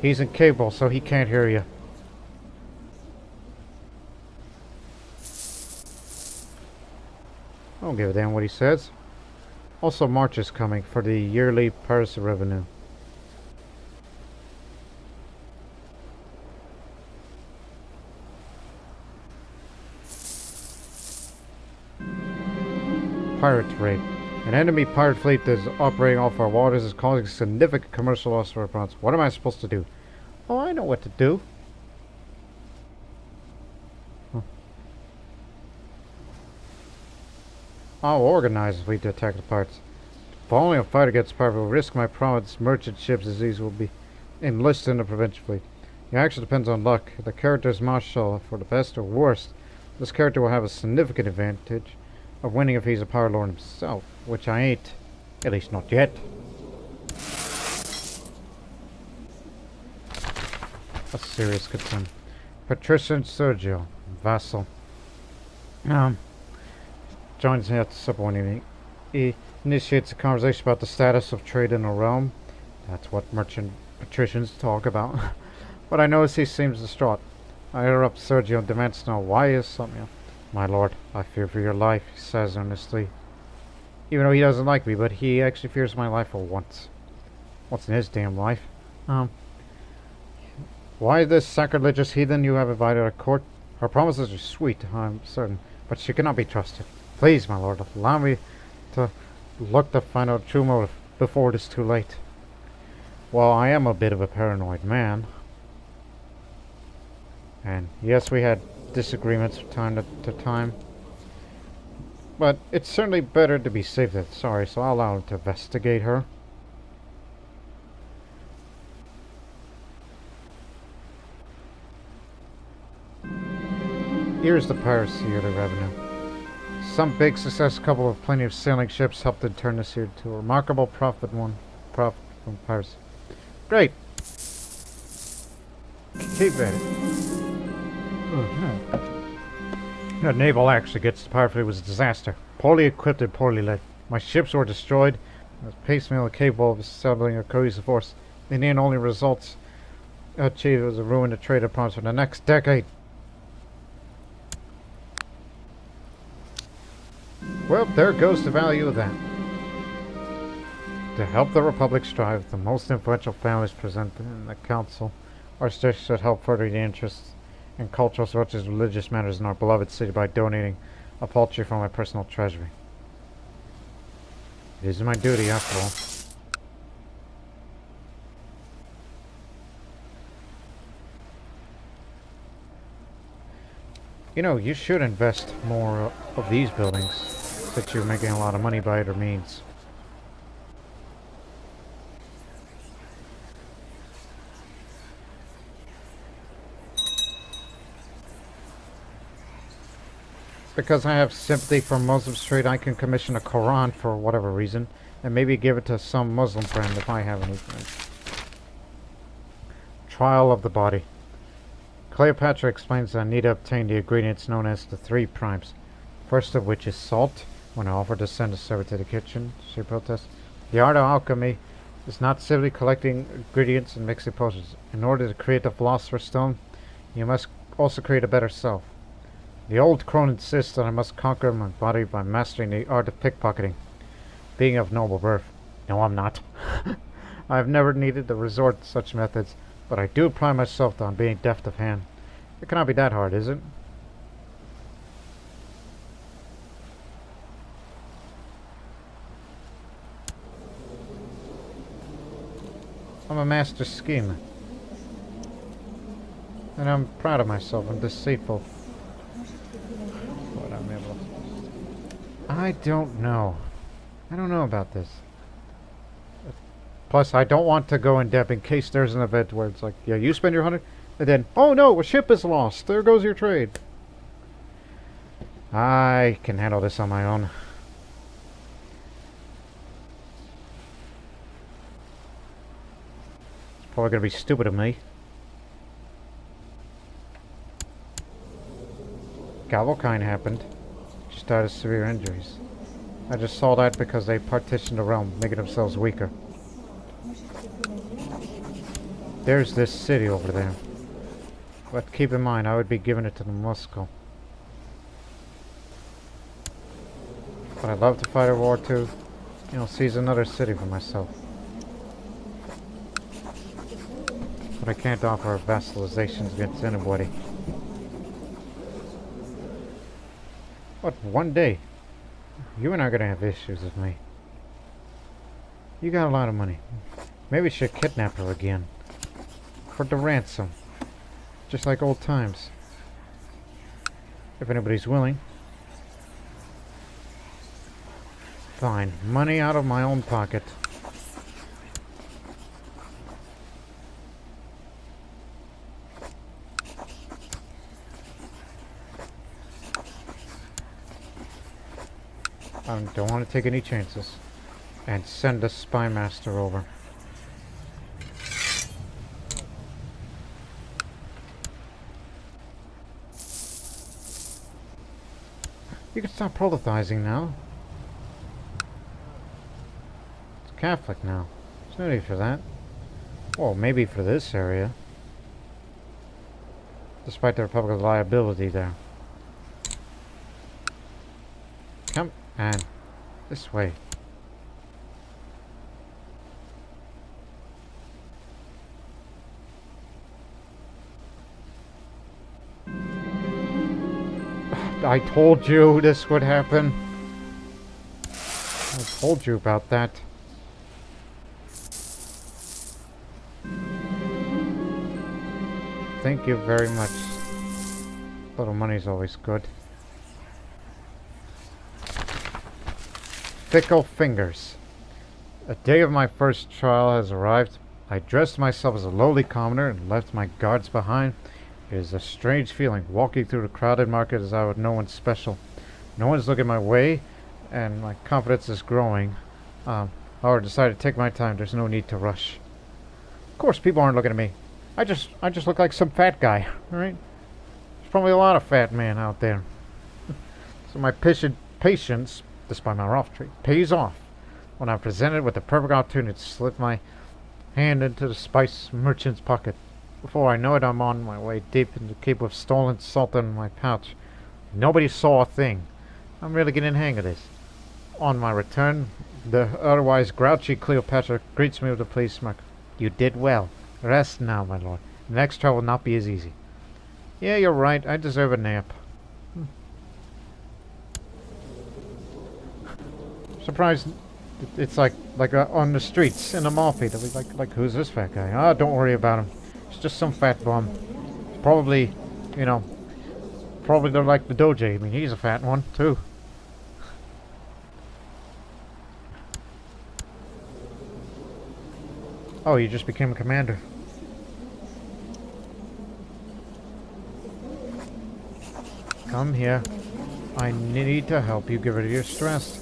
he's incapable, so he can't hear you. I don't give a damn what he says. Also, March is coming for the yearly Piracy revenue. Pirate raid. An enemy pirate fleet that is operating off our waters is causing significant commercial loss for our products. What am I supposed to do? Oh, I know what to do. I'll organize a fleet to attack the pirates. Following a fight against the pirates will risk my province merchant ships as these will be enlisted in the prevention fleet. The action depends on luck. The character's marshal for the best or worst. This character will have a significant advantage of winning if he's a power lord himself, which I ain't. At least not yet. A serious concern. Patricia and Sergio, vassal. Joins me at the supper one evening. He initiates a conversation about the status of trade in the realm. That's what merchant patricians talk about. But I notice he seems distraught. I interrupt Sergio and demand to know why is something. My lord, I fear for your life, he says earnestly. Even though he doesn't like me, but he actually fears my life for once. What's in his damn life? Why this sacrilegious heathen you have invited at court? Her promises are sweet, I'm certain, but she cannot be trusted. Please, my lord, allow me to look to find out true motive before it is too late. Well, I am a bit of a paranoid man. And yes, we had disagreements from time to time. But it's certainly better to be safe than sorry, so I'll allow him to investigate her. Here's the Piracy Era revenue. Some big success couple with plenty of sailing ships helped to turn this year to a remarkable profit from piracy. Great! Keep at it. The naval action against the pirate fleet was a disaster. Poorly equipped and poorly led. My ships were destroyed. I was piecemeal capable of assembling a cohesive force. In the end, only results achieved was a ruin to trade upon for the next decade. Well, there goes the value of that. To help the Republic strive, the most influential families present in the Council are states should help further the interests in cultural such as religious matters in our beloved city by donating a paltry from my personal treasury. It is my duty, after all. You know, you should invest more of these buildings, since you're making a lot of money by other means. Because I have sympathy for Muslim Street, I can commission a Quran for whatever reason, and maybe give it to some Muslim friend if I have any friends. Trial of the body. Cleopatra explains that I need to obtain the ingredients known as the 3 primes. First of which is salt. When I offer to send a server to the kitchen, she protests. The art of alchemy is not simply collecting ingredients and mixing potions. In order to create the Philosopher's Stone, you must also create a better self. The old crone insists that I must conquer my body by mastering the art of pickpocketing. Being of noble birth. No, I'm not. I have never needed to resort to such methods, but I do pride myself on being deft of hand. It cannot be that hard, is it? I'm a master schemer. And I'm proud of myself and deceitful. What I'm able to... I don't know. I don't know about this. Plus, I don't want to go in depth in case there's an event where it's like, yeah, you spend your 100, and then, oh no, a ship is lost. There goes your trade. I can handle this on my own. It's probably going to be stupid of me. Galvokine happened. She died of severe injuries. I just saw that because they partitioned the realm, making themselves weaker. There's this city over there. But keep in mind, I would be giving it to the Moscow. But I'd love to fight a war too. You know, seize another city for myself. But I can't offer vassalizations against anybody. But one day, you and I are gonna have issues with me. You got a lot of money. Maybe we should kidnap her again. For the ransom. Just like old times. If anybody's willing. Fine. Money out of my own pocket. I don't want to take any chances. And send a spy master over. You can stop proletizing now. It's Catholic now. There's no need for that. Well, maybe for this area. Despite the Republic's liability there. Come on. This way. I told you this would happen. I told you about that. Thank you very much. A little money's always good. Fickle fingers. A day of my first trial has arrived. I dressed myself as a lowly commoner and left my guards behind. It is a strange feeling, walking through the crowded market as I would no one special. No one's looking my way, and my confidence is growing. However, I decided to take my time. There's no need to rush. Of course, people aren't looking at me. I just look like some fat guy, right? There's probably a lot of fat men out there. So my patience, despite my rough trade, pays off when I'm presented with the perfect opportunity to slip my hand into the spice merchant's pocket. Before I know it, I'm on my way deep into the keep with stolen salt in my pouch. Nobody saw a thing. I'm really getting the hang of this. On my return, the otherwise grouchy Cleopatra greets me with a pleased smirk. You did well. Rest now, my lord. The next trial will not be as easy. Yeah, you're right. I deserve a nap. Surprised it's like on the streets in Amalfi. They'll be like, who's this fat guy? Ah, don't worry about him. It's just some fat bum. Probably, you know, probably they're like the Doge. I mean, he's a fat one, too. Oh, you just became a commander. Come here. I need to help you get rid of your stress.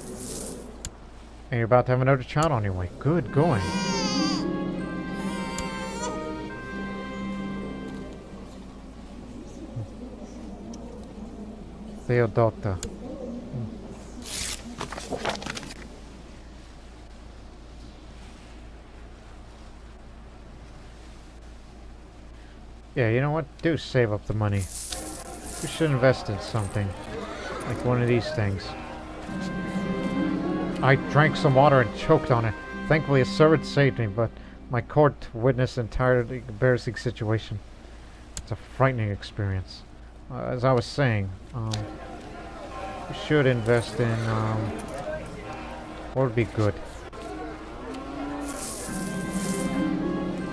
And you're about to have another child on your way. Good going. Theodota. Yeah, you know what? Do save up the money. You should invest in something. Like one of these things. I drank some water and choked on it. Thankfully a servant saved me, but my court witnessed an entirely embarrassing situation. It's a frightening experience. As I was saying, you should invest in, what would be good?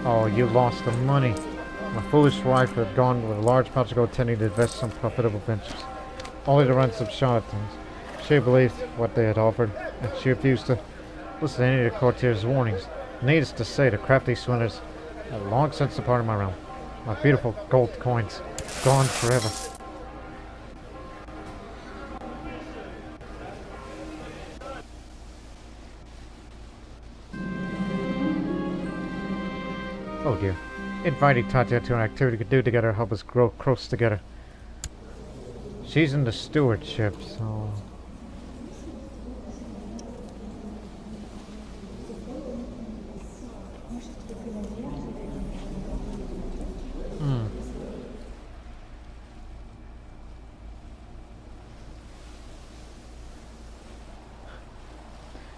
Oh, you lost the money. My foolish wife had gone with a large pouch to go intending to invest in some profitable ventures, only to run some charlatans. She believed what they had offered, and she refused to listen to any of the courtiers' warnings. Needless to say, the crafty swindlers had long since departed my realm. My beautiful gold coins, gone forever. Oh dear. Inviting Tatya to an activity we could do together help us grow close together. She's in the stewardship, so...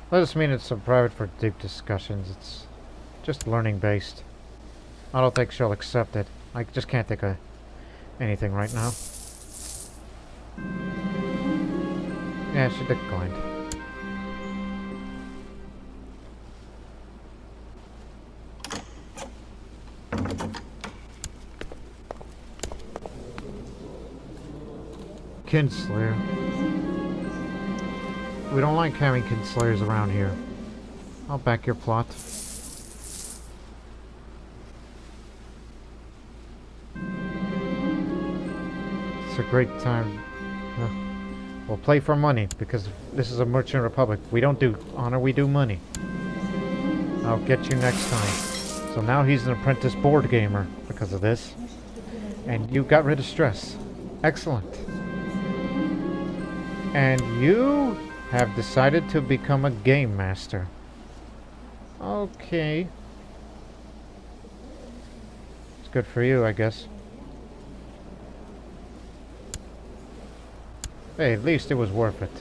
That doesn't mean it's private for deep discussions. It's just learning based. I don't think she'll accept it. I just can't think of anything right now. Yeah, she declined. Kinslayer. We don't like having kinslayers around here. I'll back your plot. It's a great time. We'll play for money, because this is a merchant republic. We don't do honor, we do money. I'll get you next time. So now he's an apprentice board gamer because of this. And you got rid of stress. Excellent. And you have decided to become a game master. Okay. It's good for you, I guess. Hey, at least it was worth it.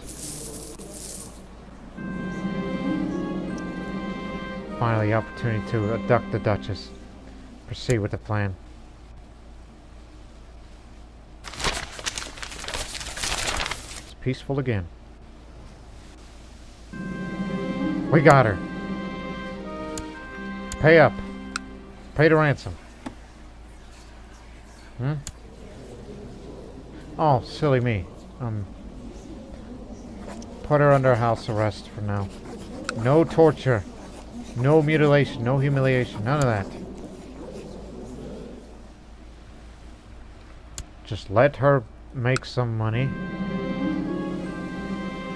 Finally, opportunity to abduct the Duchess. Proceed with the plan. It's peaceful again. We got her. Pay up. Pay the ransom. Oh, silly me. Put her under house arrest for now. No torture. No mutilation. No humiliation. None of that. Just let her make some money.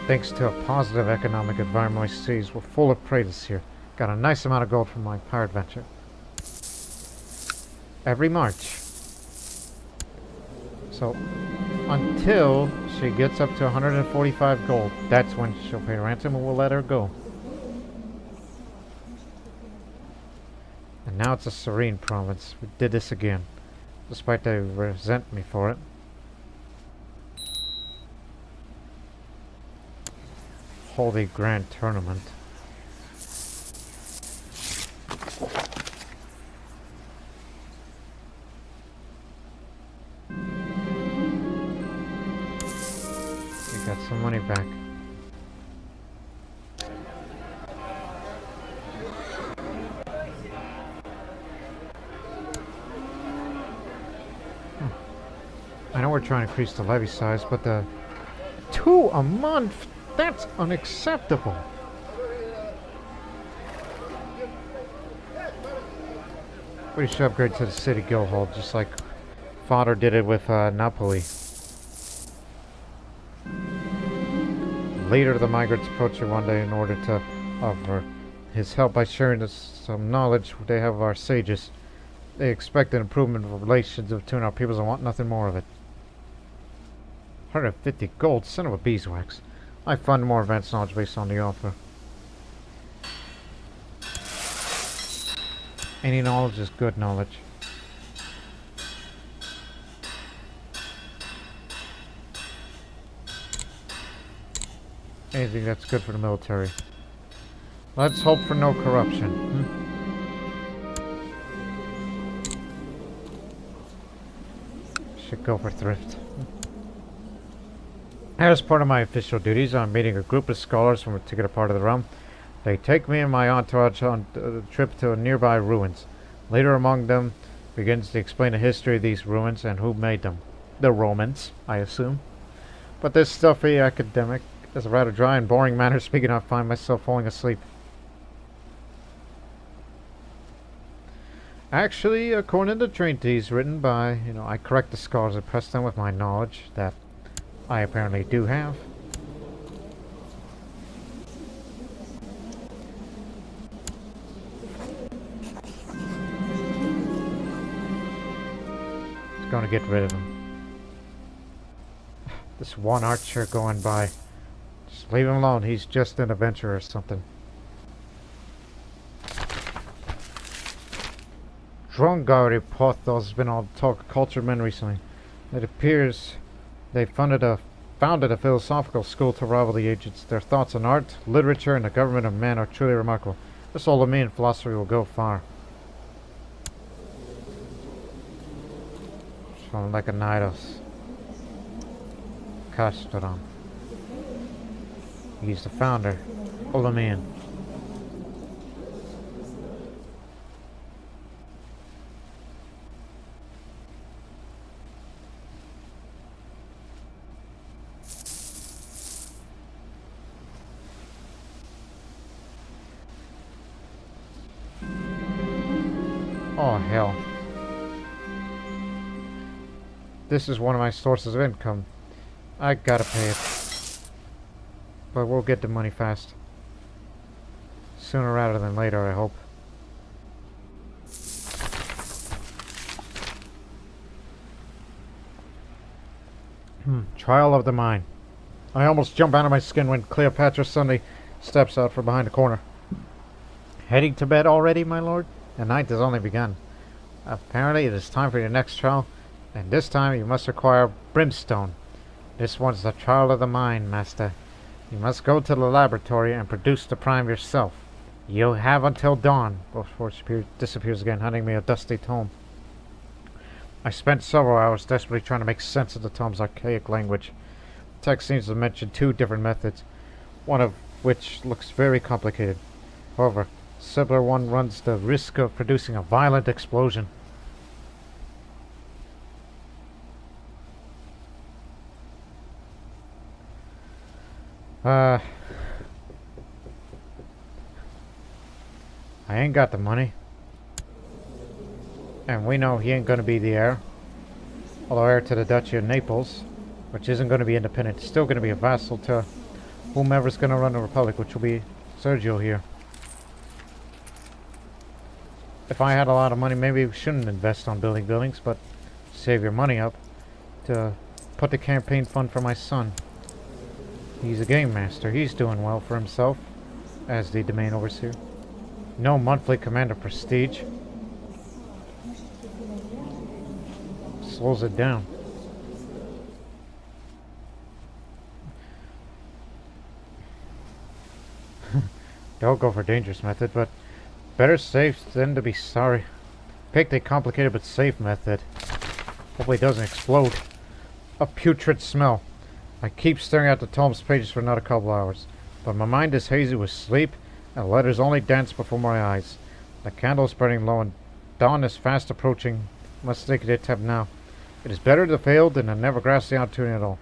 Thanks to a positive economic environment, my cities were full of prey this year. Got a nice amount of gold from my pirate venture. Every March. So, until she gets up to 145 gold, that's when she'll pay ransom and we'll let her go. And now it's a serene province. We did this again. Despite they resent me for it. Holy Grand Tournament. We got some money back. I know we're trying to increase the levy size, but the 2 a month? That's unacceptable. We should upgrade to the city guild hall, just like Father did it with Napoli. Later, the migrants approached her one day in order to offer his help by sharing some knowledge they have of our sages. They expect an improvement of relations between our peoples and want nothing more of it. 150 gold, son of a beeswax. I fund more advanced knowledge based on the offer. Any knowledge is good knowledge. Anything that's good for the military. Let's hope for no corruption. Should go for thrift. As part of my official duties, I'm meeting a group of scholars from a particular part of the realm. They take me and my entourage on a trip to nearby ruins. Later among them begins to explain the history of these ruins and who made them. The Romans, I assume. But this stuffy academic is a rather dry and boring manner of speaking. I find myself falling asleep. Actually, according to the treatise written by, I correct the scholars and press them with my knowledge that I apparently do have. It's going to get rid of him. This one archer going by. Just leave him alone. He's just an adventurer or something. Drungari Porthos has been all the talk of cultured men recently. It appears they founded a philosophical school to rival the ancients. Their thoughts on art, literature, and the government of men are truly remarkable. This old Amalfian philosophy will go far. From like a Nidos. Castron. He's the founder. Olaman. Oh hell. This is one of my sources of income. I gotta pay it. But we'll get the money fast. Sooner rather than later, I hope. Trial of the mind. I almost jump out of my skin when Cleopatra suddenly steps out from behind the corner. Heading to bed already, my lord? The night has only begun. Apparently it is time for your next trial, and this time you must require brimstone. This one's the trial of the mind, master. You must go to the laboratory and produce the prime yourself. You'll have until dawn, before she disappears again, handing me a dusty tome. I spent several hours desperately trying to make sense of the tome's archaic language. The text seems to mention 2 different methods, one of which looks very complicated. However, the simpler one runs the risk of producing a violent explosion. I ain't got the money. And we know he ain't gonna be the heir. Although heir to the Duchy of Naples, which isn't gonna be independent, still gonna be a vassal to whomever's gonna run the Republic, which will be Sergio here. If I had a lot of money, maybe we shouldn't invest on building buildings, but save your money up to put the campaign fund for my son. He's a game master. He's doing well for himself as the domain overseer. No monthly commander prestige. Slows it down. Don't go for dangerous method, but better safe than to be sorry. Pick the complicated but safe method. Hopefully it doesn't explode. A putrid smell. I keep staring at the tome's pages for another couple hours, but my mind is hazy with sleep, and the letters only dance before my eyes. The candle is burning low, and dawn is fast approaching. Must take it attempt now. It is better to fail than to never grasp the opportunity at all.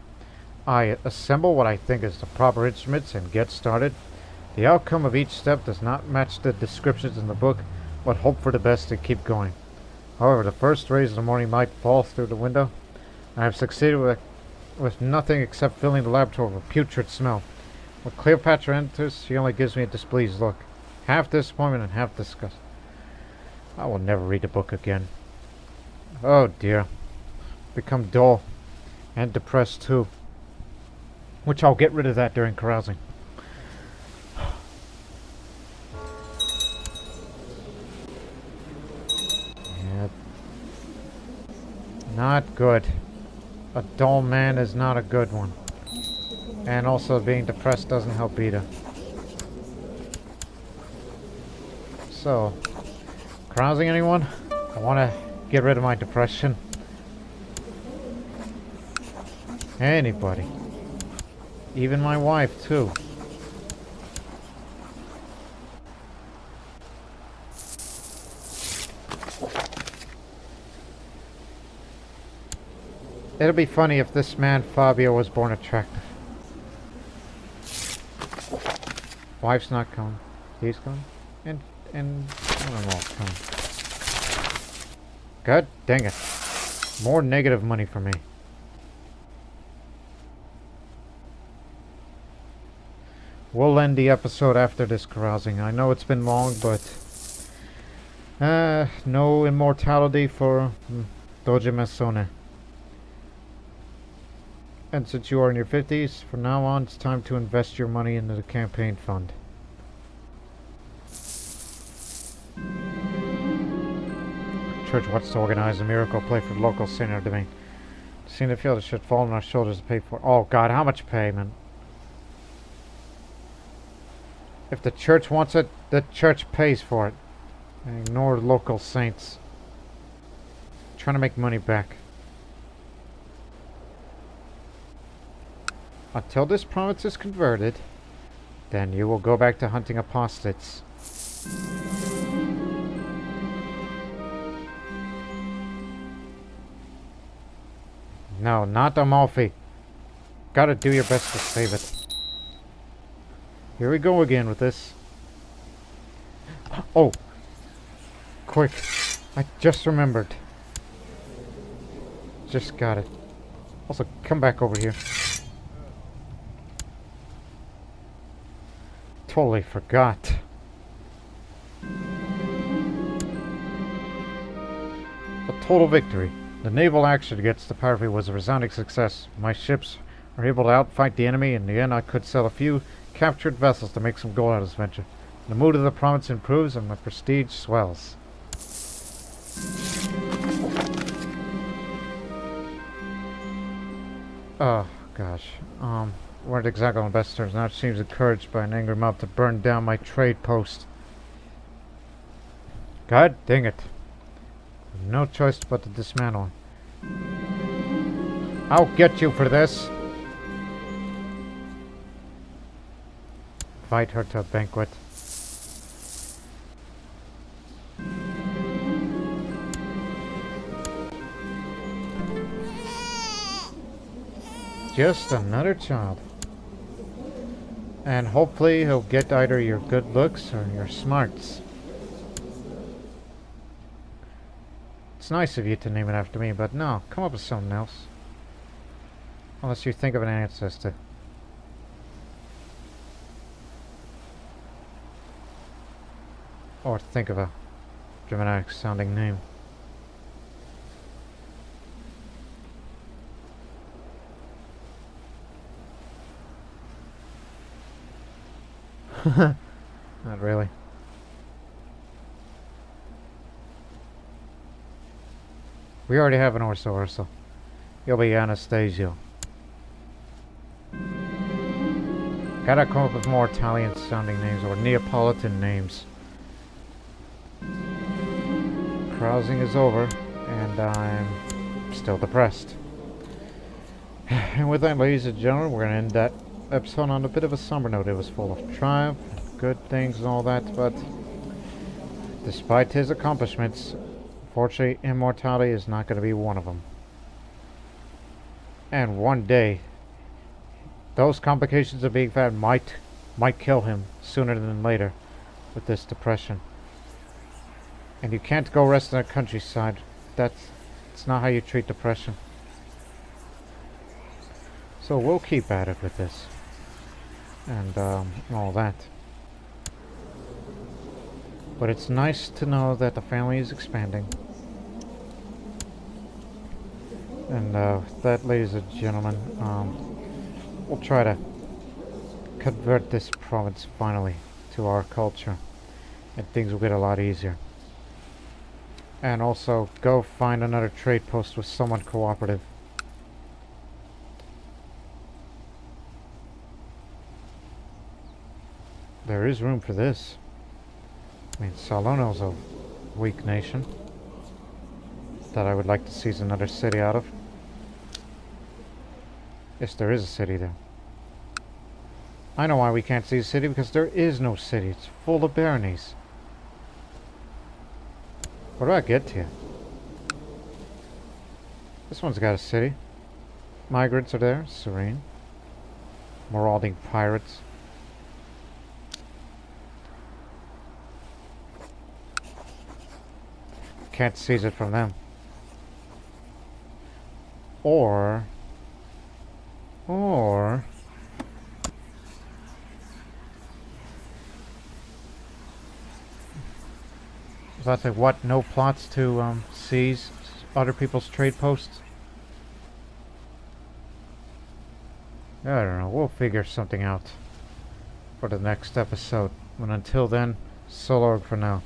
I assemble what I think is the proper instruments and get started. The outcome of each step does not match the descriptions in the book, but hope for the best and keep going. However, the first rays of the morning light fall through the window. I have succeeded with nothing except filling the laboratory with a putrid smell. When Cleopatra enters, she only gives me a displeased look. Half disappointment and half disgust. I will never read the book again. Oh dear. Become dull. And depressed too. Which I'll get rid of that during carousing. Yeah. Not good. A dull man is not a good one. And also being depressed doesn't help either. So, carousing anyone? I want to get rid of my depression. Anybody. Even my wife too. It'll be funny if this man Fabio was born attractive. Wife's not coming. He's coming. And I don't know coming. God dang it. More negative money for me. We'll end the episode after this carousing. I know it's been long, but no immortality for Doge Mansone. And since you are in your 50s, from now on it's time to invest your money into the campaign fund. Church wants to organize a miracle play for the local senior domain. The senior field should fall on our shoulders to pay for it. Oh god, how much payment? If the church wants it, the church pays for it. And ignore local saints. Trying to make money back. Until this province is converted, then you will go back to hunting apostates. No, not Amalfi. Gotta do your best to save it. Here we go again with this. Oh! Quick. I just remembered. Just got it. Also, come back over here. Totally forgot. A total victory. The naval action against the Piracy was a resounding success. My ships were able to outfight the enemy. In the end, I could sell a few captured vessels to make some gold out of this venture. The mood of the province improves and my prestige swells. Oh, gosh. Weren't exactly on the best terms. Now it seems encouraged by an angry mob to burn down my trade post. God dang it. No choice but to dismantle. I'll get you for this. Invite her to a banquet. Just another child. And hopefully he'll get either your good looks or your smarts. It's nice of you to name it after me, but no, come up with something else. Unless you think of an ancestor. Or think of a dramatic sounding name. Not really. We already have an Ursa. You'll be Anastasia. Gotta come up with more Italian sounding names or Neapolitan names. Carousing is over, and I'm still depressed. And with that, ladies and gentlemen, we're gonna end that episode on a bit of a somber note. It was full of triumph, good things and all that, but despite his accomplishments, unfortunately, immortality is not going to be one of them. And one day, those complications of being fat might kill him sooner than later with this depression. And you can't go rest in the countryside. It's not how you treat depression. So we'll keep at it with this. And all that. But it's nice to know that the family is expanding. And that, ladies and gentlemen, we'll try to convert this province finally to our culture. And things will get a lot easier. And also, go find another trade post with someone cooperative. There is room for this. I mean, Salono's a weak nation that I would like to seize another city out of. Yes, there is a city there. I know why we can't seize a city, because there is no city. It's full of baronies. What do I get to you? This one's got a city. Migrants are there. Serene. Marauding pirates. Can't seize it from them. Or that's like what? No plots to seize other people's trade posts? I don't know. We'll figure something out for the next episode. And until then, so long for now.